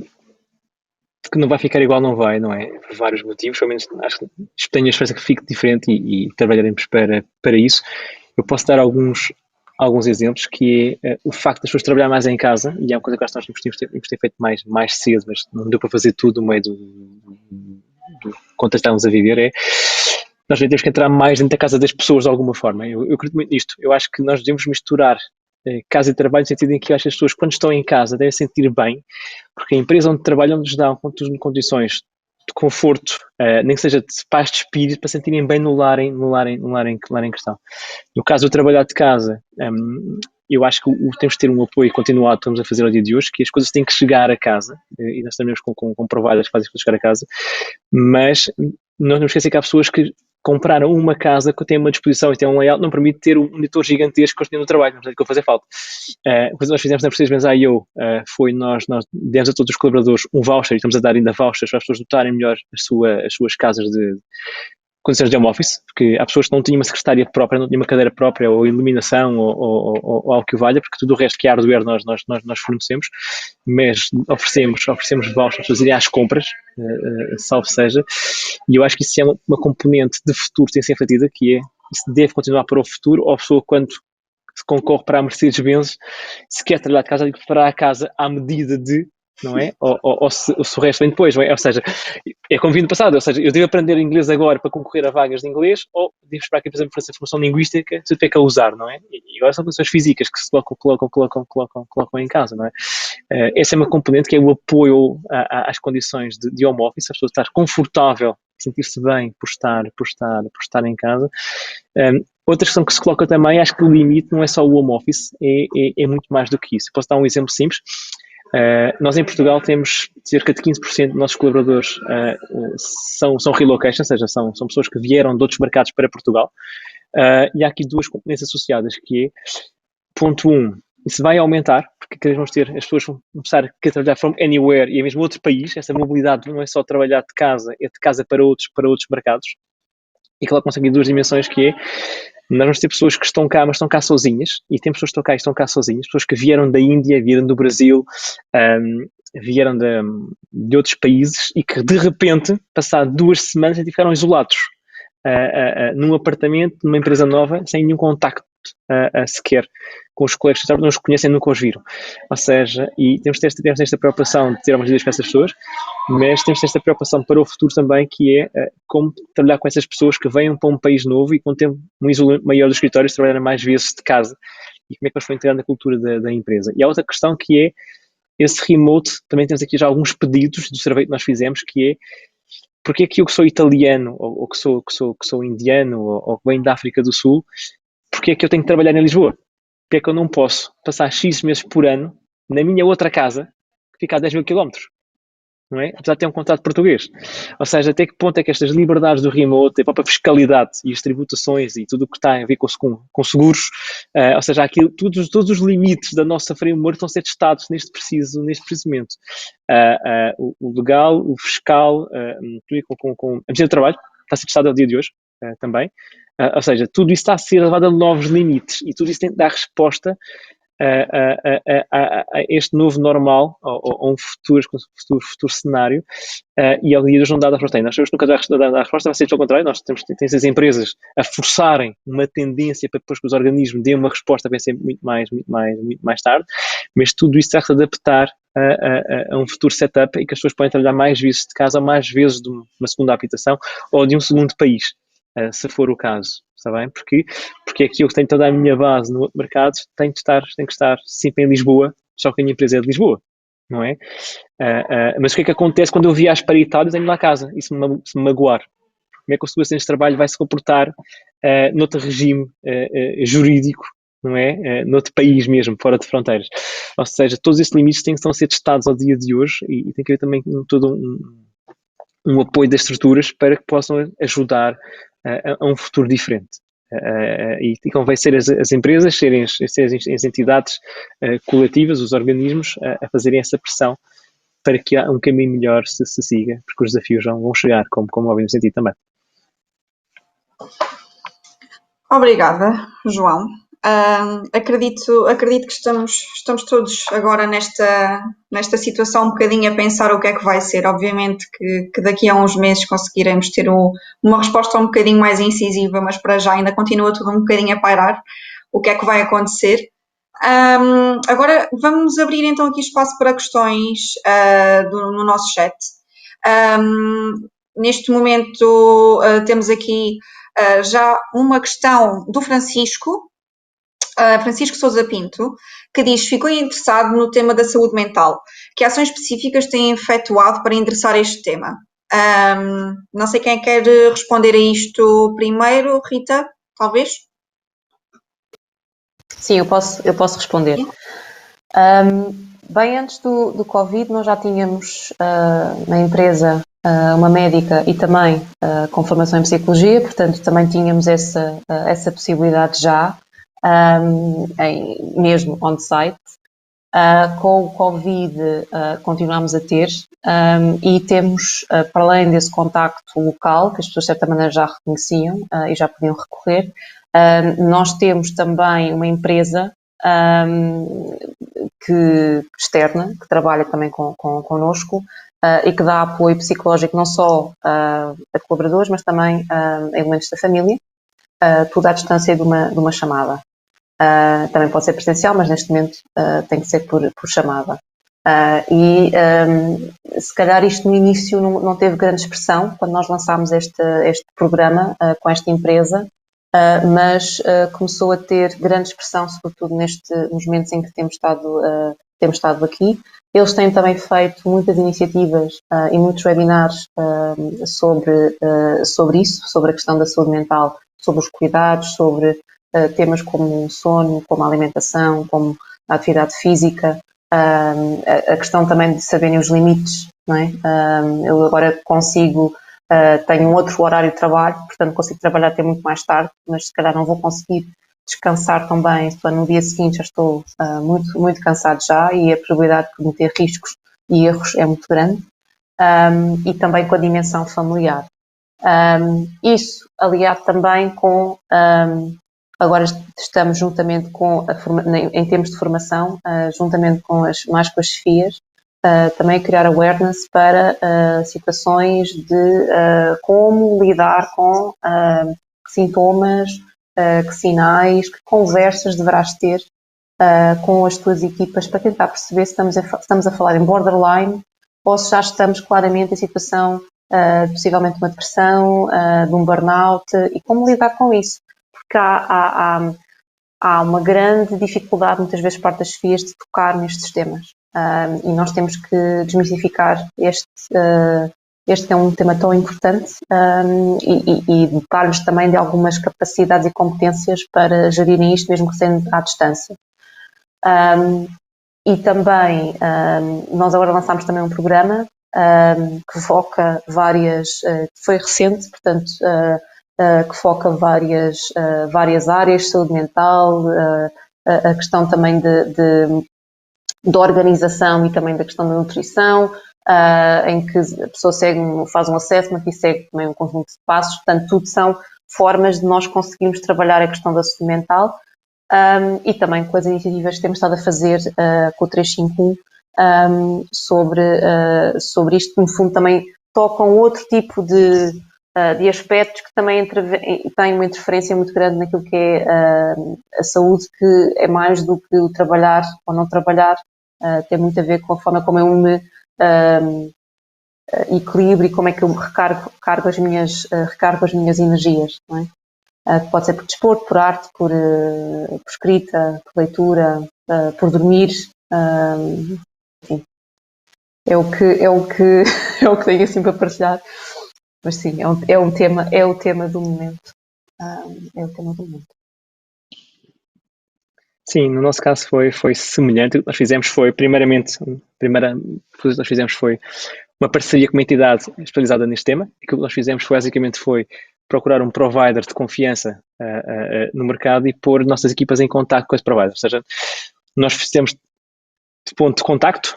não vai ficar igual, não vai, não é? Por vários motivos, pelo menos acho que tenho a esperança que fique diferente e trabalharemos para isso. Eu posso dar alguns exemplos, que é o facto das pessoas trabalhar mais em casa, e é uma coisa que nós temos ter feito mais cedo, mas não deu para fazer tudo no meio do contexto que estávamos a viver, nós temos que entrar mais dentro da casa das pessoas de alguma forma. Eu acredito muito nisto. Eu acho que nós devemos misturar casa e trabalho no sentido em que eu acho que as pessoas, quando estão em casa, devem sentir bem, porque a empresa onde trabalham nos dá condições de conforto, nem que seja de paz de espírito, para sentirem bem no lar em questão. No caso do trabalhar de casa, eu acho que temos de ter um apoio continuado, estamos a fazer ao dia de hoje, que as coisas têm que chegar a casa, e nós estamos com providers que fazem as coisas chegar a casa, mas não nos esquecer que há pessoas que compraram uma casa que tem uma disposição e tem um layout, não permite ter um monitor gigantesco que eles têm no trabalho, não é que eu fazer falta. O que nós fizemos na Mercedes-Benz foi nós demos a todos os colaboradores um voucher, e estamos a dar ainda vouchers para as pessoas dotarem melhor as suas casas de condições de home office, porque há pessoas que não tinham uma secretária própria, não tinham uma cadeira própria, ou iluminação, ou algo que o valha, porque tudo o resto que é hardware nós fornecemos, mas oferecemos vouchers para fazerem às compras, salvo seja, e eu acho que isso é uma componente de futuro que tem que ser refletida, que é, isso deve continuar para o futuro, ou a pessoa quando se concorre para a Mercedes-Benz, se quer trabalhar de casa, tem que preparar a casa à medida de, não é? Ou se o resto vem depois, não é? Ou seja, é como vindo passado, ou seja, eu devo aprender inglês agora para concorrer a vagas de inglês, ou devo esperar que a empresa me faça formação linguística se eu tenho que a usar, não é? E agora são condições físicas que se colocam em casa, não é? Essa é uma componente que é o apoio às condições de home office, a pessoa estar confortável, sentir-se bem por estar em casa. Outra questão que se coloca também, acho que o limite não é só o home office, é muito mais do que isso. Posso dar um exemplo simples. Nós em Portugal temos cerca de 15% dos nossos colaboradores são relocation, ou seja, são pessoas que vieram de outros mercados para Portugal. E há aqui duas componentes associadas, que é, ponto 1, isso vai aumentar, porque cada vez vamos ter, as pessoas vão começar a trabalhar from anywhere e é mesmo outro país, essa mobilidade não é só trabalhar de casa, é de casa para outros mercados. E claro, consegue duas dimensões, que é, nós vamos ter pessoas que estão cá, mas estão cá sozinhas, e tem pessoas que estão cá sozinhas, pessoas que vieram da Índia, vieram do Brasil, vieram de outros países e que de repente, passado 2 semanas, ficaram isolados num apartamento, numa empresa nova, sem nenhum contacto sequer com os colegas que não os conhecem, nunca os viram. Ou seja, e temos esta preocupação de ter algumas medidas para essas pessoas, mas temos esta preocupação para o futuro também, que é como trabalhar com essas pessoas que venham para um país novo e com um tempo um isolamento maior dos escritórios, trabalharem mais vezes de casa, e como é que eles vão integrar na cultura da empresa. E há outra questão, que é esse remote. Também temos aqui já alguns pedidos do survey que nós fizemos, que é, porque é que eu que sou italiano, ou que sou indiano, ou que venho da África do Sul, porque é que eu tenho que trabalhar em Lisboa? Porque é que eu não posso passar X meses por ano na minha outra casa, que fica a 10 mil quilómetros? Não é? Apesar de ter um contrato português. Ou seja, até que ponto é que estas liberdades do remote, a própria fiscalidade e as tributações e tudo o que está a ver com seguros, ou seja, aquilo, todos os limites da nossa framework estão a ser testados neste preciso momento. O legal, o fiscal, com a medida de trabalho, está a ser testado ao dia de hoje também. Ou seja, tudo isso está a ser levado a novos limites, e tudo isso tem que dar resposta a este novo normal, a um futuro cenário, e ao dia de hoje não dá a resposta. Nós sabemos que nunca dá a resposta, vai ser pelo contrário. Nós temos essas empresas a forçarem uma tendência para depois que os organismos deem uma resposta, vai ser muito mais tarde, mas tudo isso está a adaptar a um futuro setup, e que as pessoas podem trabalhar mais vezes de casa, ou mais vezes de uma segunda habitação, ou de um segundo país, se for o caso. Está bem? Porque aqui eu tenho toda a minha base no outro mercado, tenho que estar sempre em Lisboa, só que a minha empresa é de Lisboa, não é? Mas o que é que acontece quando eu viajo para a Itália e tenho lá casa? E se me magoar? Como é que o segurança de trabalho vai se comportar noutro regime jurídico, não é? Noutro país mesmo, fora de fronteiras? Ou seja, todos esses limites estão a ser testados ao dia de hoje, e tem que haver também todo um apoio das estruturas para que possam ajudar a um futuro diferente. E convencer as empresas, serem as entidades coletivas, os organismos, a fazerem essa pressão para que um caminho melhor se siga, porque os desafios vão chegar, como ouvimos sentir também. Obrigada, João. Acredito que estamos todos agora nesta situação um bocadinho a pensar o que é que vai ser. Obviamente que daqui a uns meses conseguiremos ter uma resposta um bocadinho mais incisiva, mas para já ainda continua tudo um bocadinho a pairar o que é que vai acontecer. Agora vamos abrir então aqui espaço para questões no nosso chat. Neste momento temos aqui já uma questão do Francisco Sousa Pinto, que diz: ficou interessado no tema da saúde mental. Que ações específicas têm efetuado para endereçar este tema? Não sei quem quer responder a isto primeiro. Rita, talvez? Sim, eu posso responder. Bem antes do Covid, nós já tínhamos na empresa uma médica e também com formação em psicologia, portanto também tínhamos essa possibilidade já, mesmo on-site. Com o Covid continuámos a ter, e temos, para além desse contacto local, que as pessoas de certa maneira já reconheciam e já podiam recorrer, nós temos também uma empresa externa, que trabalha também connosco e que dá apoio psicológico não só a colaboradores, mas também a elementos da família, tudo à distância de uma chamada. Também pode ser presencial, mas neste momento tem que ser por chamada. Se calhar isto no início não teve grande expressão quando nós lançámos este programa com esta empresa, mas começou a ter grande expressão, sobretudo nos momentos em que temos estado aqui. Eles têm também feito muitas iniciativas e muitos webinars sobre isso, sobre a questão da saúde mental, sobre os cuidados, sobre temas como o sono, como a alimentação, como a atividade física, a questão também de saberem os limites, não é? Eu agora consigo tenho um outro horário de trabalho, portanto consigo trabalhar até muito mais tarde, mas se calhar não vou conseguir descansar tão bem, no dia seguinte já estou muito, muito cansado já e a probabilidade de cometer riscos e erros é muito grande, e também com a dimensão familiar. Isso aliado também com, agora estamos juntamente com, em termos de formação, juntamente com mais com as chefias, também criar awareness para situações de como lidar com que sintomas, que sinais, que conversas deverás ter com as tuas equipas para tentar perceber se estamos a falar em borderline ou se já estamos claramente em situação possivelmente uma depressão, de um burnout, e como lidar com isso. Porque há uma grande dificuldade, muitas vezes, por parte das chefias de tocar nestes temas. E nós temos que desmistificar este que é um tema tão importante e dotar-lhes também de algumas capacidades e competências para gerirem isto, mesmo que sendo à distância. E também, nós agora lançámos também um programa que foca foi recente, portanto, que foca várias áreas, saúde mental, a questão também de organização e também da questão da nutrição, em que a pessoa faz um assessment e segue também um conjunto de passos, portanto, tudo são formas de nós conseguirmos trabalhar a questão da saúde mental e também com as iniciativas que temos estado a fazer com o 351 sobre isto, que no fundo também tocam outro tipo de aspectos que também têm uma interferência muito grande naquilo que é a saúde, que é mais do que o trabalhar ou não trabalhar, tem muito a ver com a forma como eu me equilibro e como é que eu recargo as minhas energias, não é? Pode ser por desporto, por arte, por escrita, por leitura, por dormir, enfim. É o que tenho assim para partilhar. Mas sim, é o tema do momento. É o tema do momento. Sim, no nosso caso foi semelhante. O que nós fizemos foi, primeiramente, a primeira coisa que nós fizemos foi uma parceria com uma entidade especializada neste tema. E o que nós fizemos basicamente foi procurar um provider de confiança no mercado e pôr nossas equipas em contato com esse provider. Ou seja, nós fizemos de ponto de contacto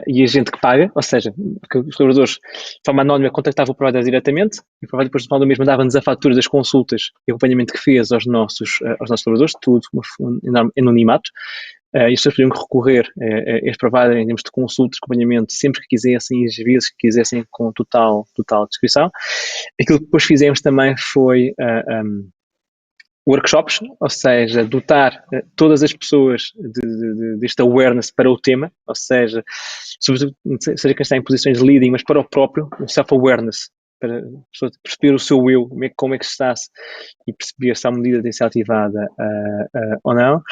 e a gente que paga, ou seja, que os colaboradores de forma anónima contactavam o provider diretamente e o provider depois no final do mês mandava-nos a fatura das consultas e acompanhamento que fez aos nossos colaboradores, tudo um enorme anonimato. E as pessoas podiam recorrer a este provider em termos de consultas, acompanhamento, sempre que quisessem e as vezes que quisessem com total descrição. Aquilo que depois fizemos também foi workshops, ou seja, dotar todas as pessoas deste awareness para o tema, ou seja, sobretudo, seja quem está em posições de leading, mas para o próprio, o self-awareness, para a pessoa perceber o seu eu, como é que está-se e perceber se a medida tem sido ativada ou não.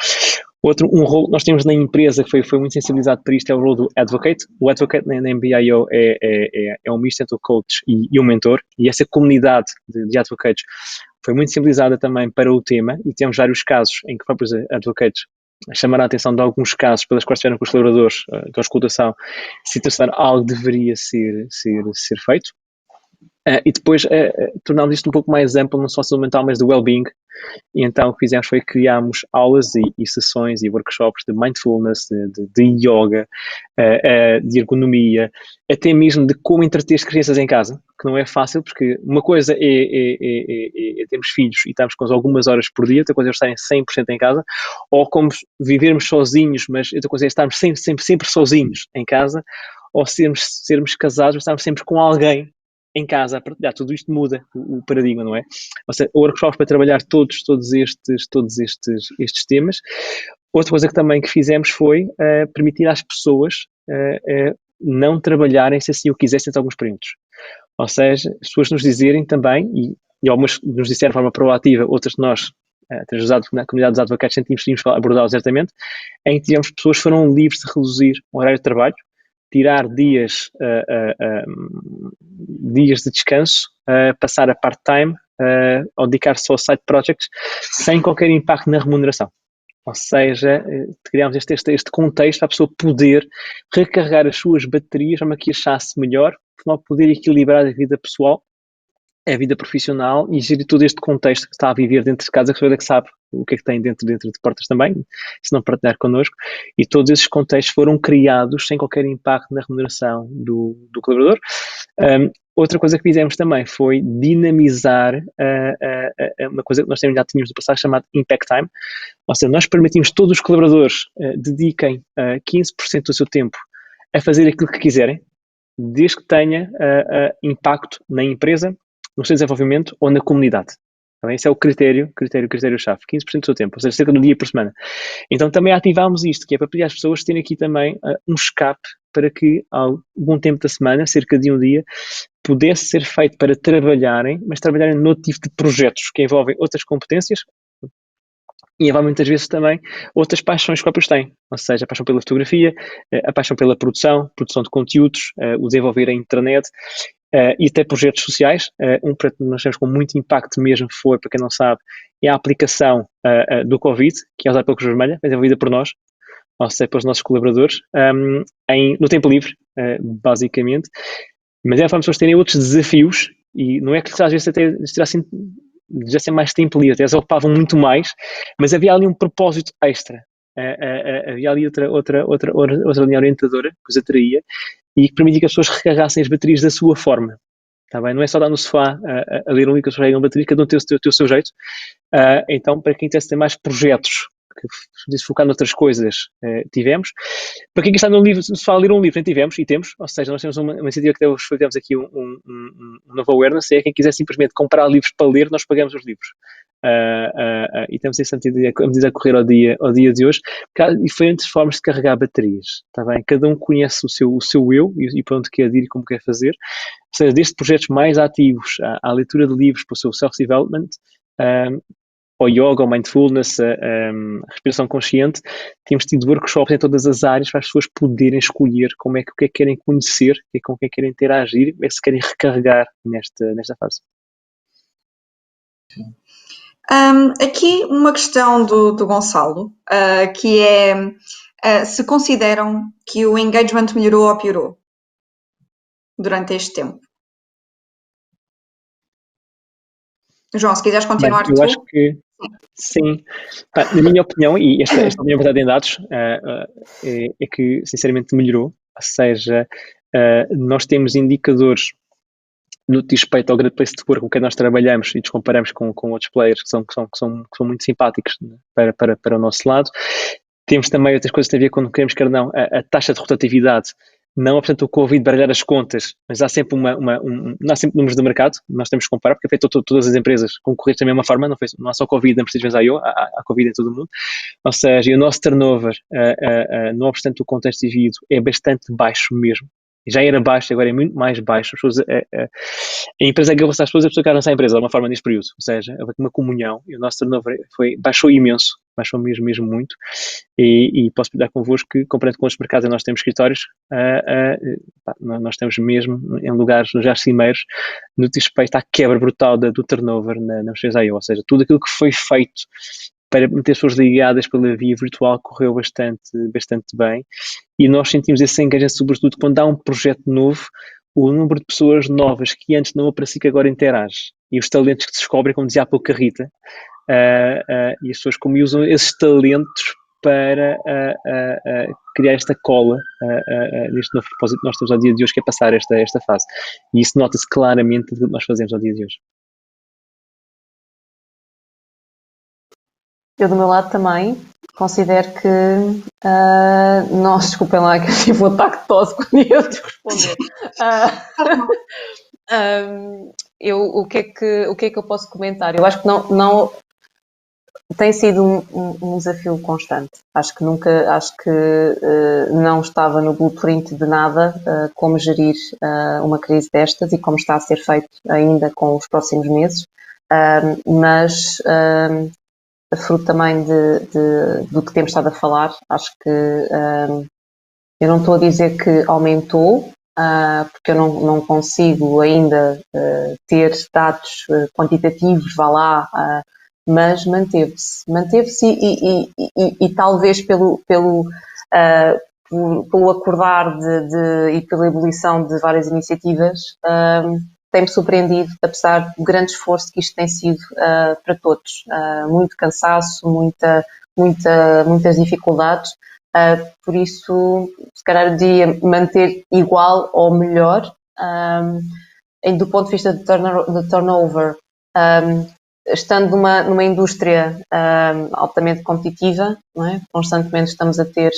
Um rol nós temos na empresa que foi muito sensibilizado para isto é o rol do advocate. O advocate na MBIO é um misto entre o coach e o mentor, e essa comunidade de advocates foi muito sensibilizada também para o tema, e temos vários casos em que próprios advocates chamaram a atenção de alguns casos pelas quais tiveram com os colaboradores da escutação, se algo deveria ser feito. E depois tornámos isto um pouco mais amplo, não só saúde mental, mas de well-being. E então o que fizemos foi criarmos aulas e sessões e workshops de mindfulness, de yoga, de ergonomia, até mesmo de como entreter as crianças em casa, que não é fácil, porque uma coisa é termos filhos e estarmos com algumas horas por dia, outra coisa é estarem 100% em casa, ou como vivermos sozinhos, mas outra coisa é estarmos sempre sozinhos em casa, ou sermos casados, mas estarmos sempre com alguém em casa a partilhar. Tudo isto muda o paradigma, não é? Ou seja, workshops para trabalhar todos estes temas. Outra coisa que também fizemos foi permitir às pessoas não trabalharem se assim o quisessem em alguns períodos. Ou seja, as pessoas nos dizerem também, e algumas nos disseram de forma proativa, outras nós, ajudado na comunidade dos advogados, sentimos abordá-los diretamente, em que tivemos pessoas que foram livres de reduzir o horário de trabalho, tirar dias de descanso, passar a part-time ou dedicar-se só a side projects sem qualquer impacto na remuneração. Ou seja, criámos este contexto para a pessoa poder recarregar as suas baterias de forma que achasse melhor, para poder equilibrar a vida pessoal a vida profissional e gerir todo este contexto que está a viver dentro de casa, que a pessoa é que sabe o que é que tem dentro de portas também, se não partilhar connosco, e todos esses contextos foram criados sem qualquer impacto na remuneração do colaborador. Outra coisa que fizemos também foi dinamizar uma coisa que nós já tínhamos no passado chamada Impact Time, ou seja, nós permitimos que todos os colaboradores dediquem 15% do seu tempo a fazer aquilo que quiserem, desde que tenha impacto na empresa, no seu desenvolvimento ou na comunidade. Então, esse é o critério-chave, 15% do seu tempo, ou seja, cerca de um dia por semana. Então também ativámos isto, que é para pedir às pessoas terem aqui também um escape para que algum tempo da semana, cerca de um dia, pudesse ser feito para trabalharem, mas trabalharem noutro tipo de projetos que envolvem outras competências e envolvem muitas vezes também outras paixões que próprios têm, ou seja, a paixão pela fotografia, a paixão pela produção de conteúdos, o desenvolver a internet, e até projetos sociais. Um projeto que nós temos com muito impacto mesmo foi, para quem não sabe, é a aplicação do Covid, que é usada pela Cruz Vermelha, é desenvolvida por nós, ou seja, pelos nossos colaboradores, no tempo livre, basicamente. Mas é a forma de pessoas terem outros desafios, e não é que às vezes até já sem mais tempo livre, até eles ocupavam muito mais, mas havia ali um propósito extra. Havia ali outra linha orientadora que os atraía e que permitia que as pessoas recarregassem as baterias da sua forma. Tá bem? Não é só dar no sofá a ler um livro que as pessoas carregam bateria, cada um tem o seu jeito. Então, para quem quer ter mais projetos, que se focar noutras coisas, tivemos. Para quem está no livro, se fala ler um livro, tivemos e temos, ou seja, nós temos uma iniciativa que fazemos aqui um novo awareness, é quem quiser simplesmente comprar livros para ler, nós pagamos os livros. E temos esse sentido a medida a correr ao dia de hoje, porque há diferentes formas de carregar baterias, está bem? Cada um conhece o seu eu e para onde quer ir e como quer fazer, ou seja, desde projetos mais ativos à leitura de livros para o seu self-development, ou yoga, ou mindfulness, respiração consciente, temos tido workshops em todas as áreas para as pessoas poderem escolher o que é que querem conhecer, com o que é que querem interagir, o que é que se querem recarregar nesta fase. Aqui uma questão do Gonçalo, que é se consideram que o engagement melhorou ou piorou durante este tempo. João, se quiseres continuar. Bem, eu acho que sim. Na minha opinião, e esta opinião baseada em dados, é que sinceramente melhorou, ou seja, nós temos indicadores no que diz respeito ao Great Place to Work com quem nós trabalhamos e nos comparamos com outros players que são muito simpáticos, né, para o nosso lado. Temos também outras coisas que têm a ver com, queremos quer não, a taxa de rotatividade. Não é, portanto, o Covid baralhar as contas, mas há sempre não há sempre números de mercado, nós temos que comparar, porque afeta todas as empresas concorrer da mesma forma, não há só Covid na Mercedes-Benz há Covid em todo o mundo. Ou seja, o nosso turnover, não obstante o contexto vivido, é bastante baixo mesmo. Já era baixo, agora é muito mais baixo. A empresa agarrou-se às pessoas e a pessoa quer lançar a empresa de uma forma neste período. Ou seja, houve uma comunhão e o nosso turnover baixou imenso, baixou mesmo muito. E posso partilhar convosco que, comparando com outros mercados onde nós temos escritórios, nós estamos mesmo em lugares cimeiros no que diz respeito à quebra brutal do turnover na Mercedes-Benz. Ou seja, tudo aquilo que foi feito para manter as pessoas ligadas pela via virtual correu bastante bem, e nós sentimos esse engajamento, sobretudo quando há um projeto novo, o número de pessoas novas que antes não aparecia que agora interage, e os talentos que se descobrem, como dizia há pouco a Rita, e as pessoas como usam esses talentos para criar esta cola neste novo propósito que nós temos ao dia de hoje, que é passar esta fase, e isso nota-se claramente do que nós fazemos ao dia de hoje. Eu, do meu lado, também considero que nós, desculpem lá, que eu tive um ataque de tosse quando ia responder. O que é que eu posso comentar? Eu acho que não tem sido um desafio constante. Acho que não estava no blueprint de nada como gerir uma crise destas e como está a ser feito ainda com os próximos meses, mas fruto também do que temos estado a falar, acho que eu não estou a dizer que aumentou, porque eu não consigo ainda ter dados quantitativos, mas manteve-se e talvez pelo acordar e pela ebulição de várias iniciativas, tem-me surpreendido, apesar do grande esforço que isto tem sido para todos. Muito cansaço, muitas dificuldades. Por isso, se calhar eu diria manter igual ou melhor. Do ponto de vista de turnover, estando numa indústria altamente competitiva, não é? Constantemente estamos a ter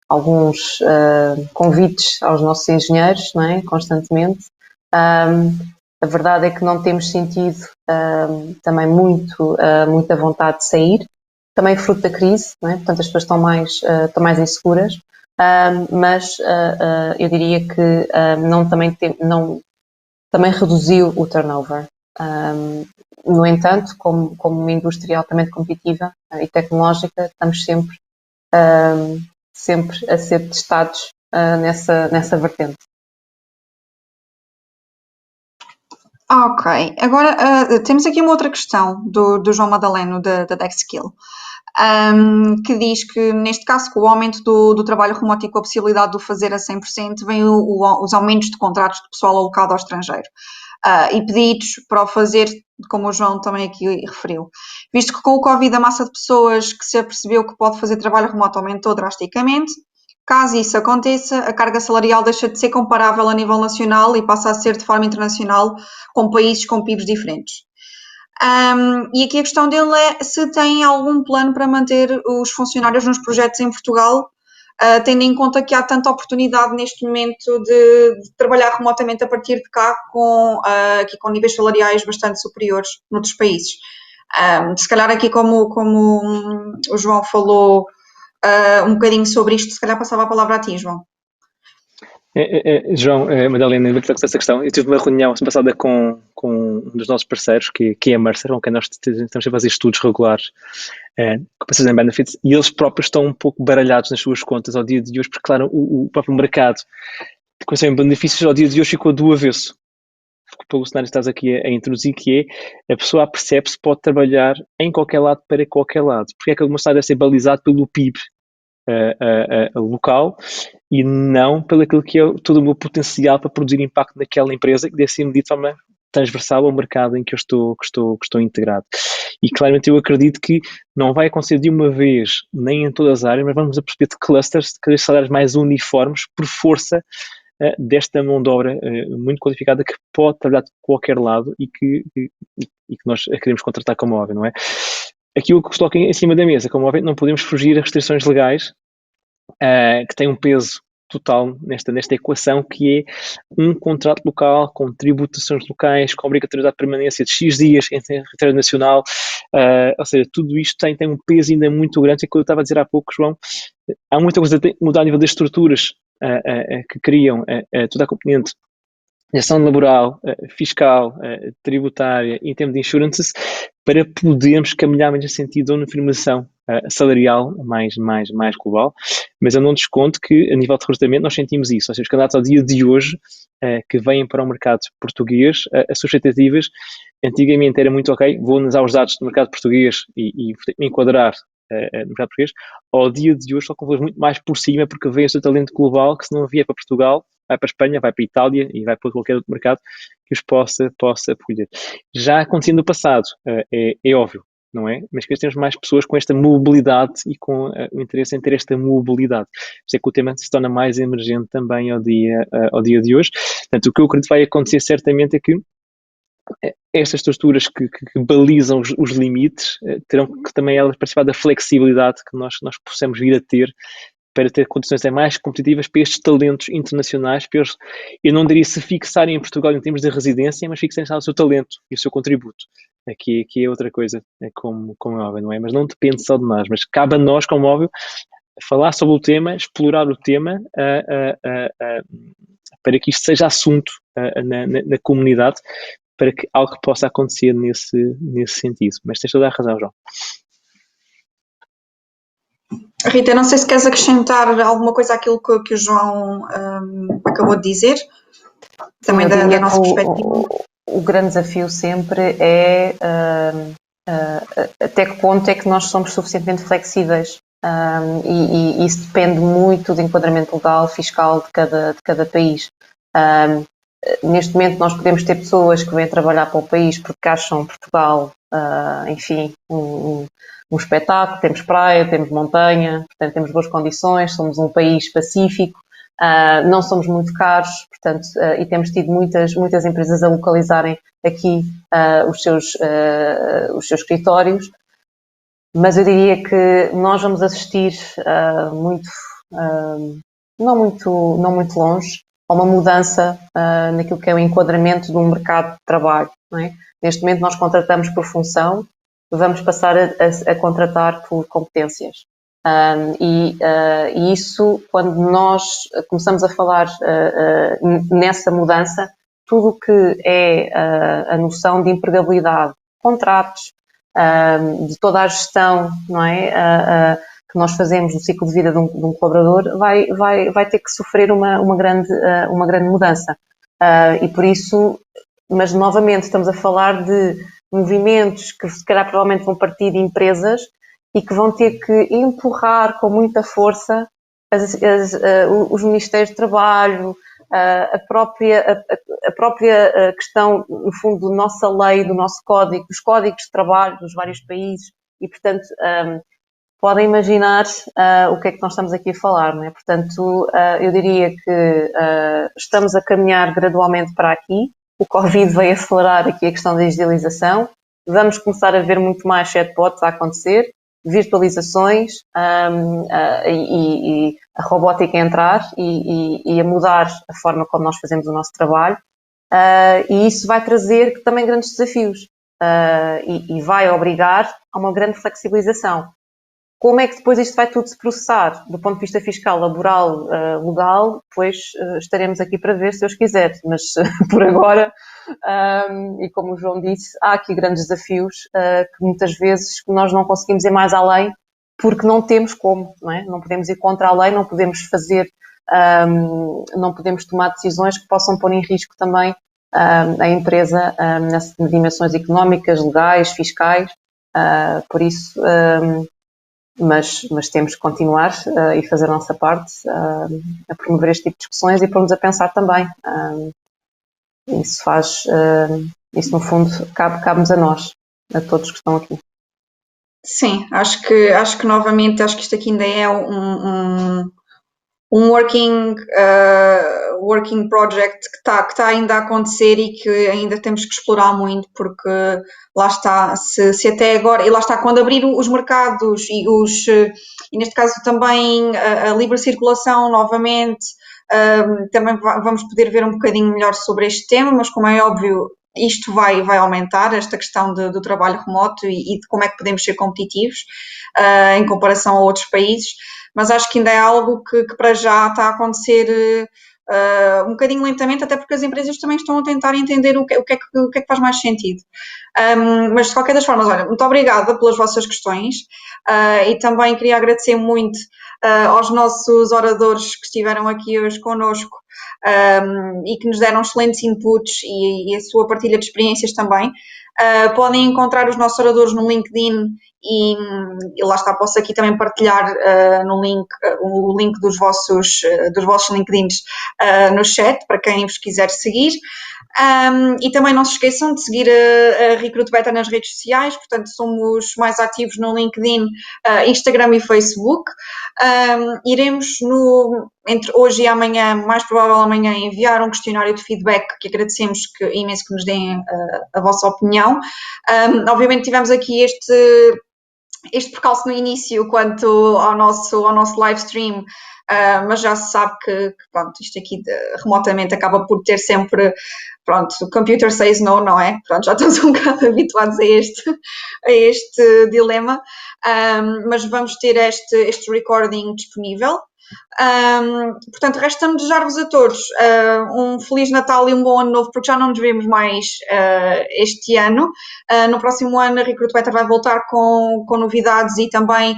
alguns convites aos nossos engenheiros, não é? Constantemente. A verdade é que não temos sentido também muita vontade de sair, também fruto da crise, não é? Portanto as pessoas estão mais inseguras, mas eu diria que também reduziu o turnover. No entanto, como uma indústria altamente competitiva e tecnológica, estamos sempre a ser testados nessa vertente. Ok, agora temos aqui uma outra questão do João Madaleno da DexSkill, que diz que neste caso com o aumento do trabalho remoto e com a possibilidade de o fazer a 100% vem os aumentos de contratos de pessoal alocado ao estrangeiro e pedidos para o fazer, como o João também aqui referiu. Visto que com o Covid a massa de pessoas que se apercebeu que pode fazer trabalho remoto aumentou drasticamente, caso isso aconteça, a carga salarial deixa de ser comparável a nível nacional e passa a ser de forma internacional com países com PIBs diferentes. E aqui a questão dele é se tem algum plano para manter os funcionários nos projetos em Portugal, tendo em conta que há tanta oportunidade neste momento de trabalhar remotamente a partir de cá aqui com níveis salariais bastante superiores noutros países. Se calhar aqui como o João falou um bocadinho sobre isto, se calhar passava a palavra a ti, João. João, Madalena, muito com essa questão. Eu tive uma reunião semana passada com um dos nossos parceiros, que é a Mercer, com quem nós estamos a fazer estudos regulares compensações em benefits, e eles próprios estão um pouco baralhados nas suas contas ao dia de hoje, porque, claro, o próprio mercado de compensação em benefícios ao dia de hoje ficou do avesso. Pelo cenário que estás aqui a introduzir, que é a pessoa percebe-se pode trabalhar em qualquer lado para qualquer lado. Porque é que alguma cidade deve ser balizado pelo PIB local e não pelo aquilo que é todo o meu potencial para produzir impacto naquela empresa que deve ser medido de forma transversal ao mercado em que eu estou integrado. E claramente eu acredito que não vai acontecer de uma vez, nem em todas as áreas, mas vamos a perceber de clusters, de cada vez salários mais uniformes, por força desta mão de obra muito qualificada que pode trabalhar de qualquer lado e que nós queremos contratar como óbvio, não é? Aquilo que se coloca em cima da mesa, como óbvio, não podemos fugir a restrições legais que têm um peso total nesta equação, que é um contrato local com tributações locais, com obrigatoriedade de permanência de X dias em território nacional, ou seja, tudo isto tem um peso ainda muito grande, é que eu estava a dizer há pouco, João, há muita coisa a mudar a nível das estruturas que criam toda a componente de ação laboral, fiscal, tributária, em termos de insurances, para podermos caminhar mais nesse sentido de uma afirmação salarial mais global, mas eu não desconto que a nível de recrutamento nós sentimos isso, ou seja, os candidatos ao dia de hoje que vêm para o mercado português, as suas expectativas antigamente era muito ok, vou analisar os dados do mercado português e me enquadrar no mercado português, ao dia de hoje só com muito mais por cima, porque vem esse talento global que se não vier para Portugal, vai para a Espanha, vai para a Itália e vai para qualquer outro mercado que os possa acolher. Já acontecendo no passado, é óbvio, não é? Mas que temos mais pessoas com esta mobilidade e com o interesse em ter esta mobilidade. Por isso é que o tema se torna mais emergente também ao dia de hoje. Portanto, o que eu acredito que vai acontecer certamente é que estas estruturas que balizam os limites terão que também elas participar da flexibilidade que nós possamos vir a ter para ter condições mais competitivas para estes talentos internacionais, para eles, eu não diria se fixarem em Portugal em termos de residência, mas fixarem o seu talento e o seu contributo. Aqui é outra coisa, como é óbvio, não é? Mas não depende só de nós, mas cabe a nós, como óbvio, falar sobre o tema, explorar o tema, para que isto seja assunto na comunidade, para que algo possa acontecer nesse sentido. Mas tens toda a razão, João. Rita, não sei se queres acrescentar alguma coisa àquilo que o João acabou de dizer, também da nossa perspectiva. O grande desafio sempre é até que ponto é que nós somos suficientemente flexíveis, e isso depende muito do enquadramento legal, fiscal de cada país. neste momento nós podemos ter pessoas que vêm trabalhar para o país porque acham Portugal, enfim, um espetáculo, temos praia, temos montanha, portanto temos boas condições, somos um país pacífico, não somos muito caros, portanto, e temos tido muitas empresas a localizarem aqui os seus escritórios, mas eu diria que nós vamos assistir não muito longe a uma mudança naquilo que é o enquadramento do mercado de trabalho. Não é? Neste momento nós contratamos por função, vamos passar a contratar por competências. E isso, quando nós começamos a falar nessa mudança, tudo o que é a noção de empregabilidade, contratos, de toda a gestão, não é? Que nós fazemos no ciclo de vida de um colaborador, vai ter que sofrer uma grande mudança. E por isso, mas novamente estamos a falar de movimentos que se calhar provavelmente vão partir de empresas e que vão ter que empurrar com muita força os Ministérios de Trabalho, a própria questão, no fundo, da nossa lei, do nosso código, dos códigos de trabalho dos vários países e, portanto, podem imaginar o que é que nós estamos aqui a falar, não é? Portanto, eu diria que estamos a caminhar gradualmente para aqui. O Covid veio acelerar aqui a questão da digitalização. Vamos começar a ver muito mais chatbots a acontecer, virtualizações e a robótica a entrar e a mudar a forma como nós fazemos o nosso trabalho. E isso vai trazer também grandes desafios e vai obrigar a uma grande flexibilização. Como é que depois isto vai tudo se processar? Do ponto de vista fiscal, laboral, legal, depois estaremos aqui para ver, se Deus quiser. Mas por agora, e como o João disse, há aqui grandes desafios que muitas vezes nós não conseguimos ir mais além porque não temos como, não é? Não podemos ir contra a lei, não podemos fazer, não podemos tomar decisões que possam pôr em risco também a empresa nas dimensões económicas, legais, fiscais. Por isso... Mas temos que continuar e fazer a nossa parte a promover este tipo de discussões e pôr-nos a pensar também. Isso no fundo cabe-nos a nós, a todos que estão aqui. Sim, acho que novamente, acho que isto aqui ainda é um working project que está ainda a acontecer e que ainda temos que explorar muito, porque lá está, se até agora, e lá está, quando abrir os mercados e neste caso também a livre circulação novamente, também vamos poder ver um bocadinho melhor sobre este tema, mas como é óbvio, isto vai aumentar, esta questão do trabalho remoto e de como é que podemos ser competitivos em comparação a outros países. Mas acho que ainda é algo que para já está a acontecer um bocadinho lentamente, até porque as empresas também estão a tentar entender o que é que faz mais sentido. Mas de qualquer das formas, olha, muito obrigada pelas vossas questões e também queria agradecer muito aos nossos oradores que estiveram aqui hoje connosco e que nos deram excelentes inputs e a sua partilha de experiências também. Podem encontrar os nossos oradores no LinkedIn e lá está, posso aqui também partilhar no link, o link dos vossos LinkedIns no chat, para quem vos quiser seguir. E também não se esqueçam de seguir a Recruit Beta nas redes sociais, portanto somos mais ativos no LinkedIn, Instagram e Facebook. Iremos entre hoje e amanhã, mais provável amanhã, enviar um questionário de feedback que agradecemos imenso que nos deem a vossa opinião. Obviamente tivemos aqui este percalço no início quanto ao nosso live stream, mas já se sabe que pronto, isto aqui remotamente acaba por ter sempre, pronto, o computer says no, não é? Pronto, já estamos um bocado habituados a este dilema, mas vamos ter este recording disponível. Portanto, resta-me desejar-vos a todos um Feliz Natal e um bom Ano Novo, porque já não nos vemos mais este ano. No próximo ano a Recruit Beta vai voltar com novidades e também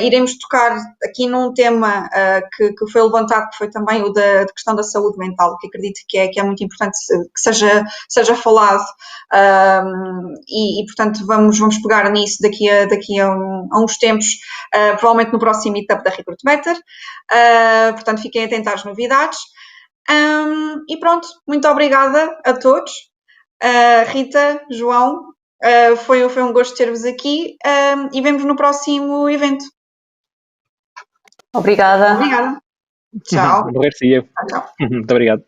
iremos tocar aqui num tema que foi levantado, que foi também o da questão da saúde mental, que acredito que é muito importante que seja falado e portanto vamos pegar nisso daqui a uns tempos, provavelmente no próximo meetup da Recruit Better. Portanto, fiquem atentos às novidades. E pronto, muito obrigada a todos. Rita, João, foi um gosto ter-vos aqui e vemos no próximo evento. Obrigada. Obrigada. Tchau. Garcia. Tchau. Muito obrigado.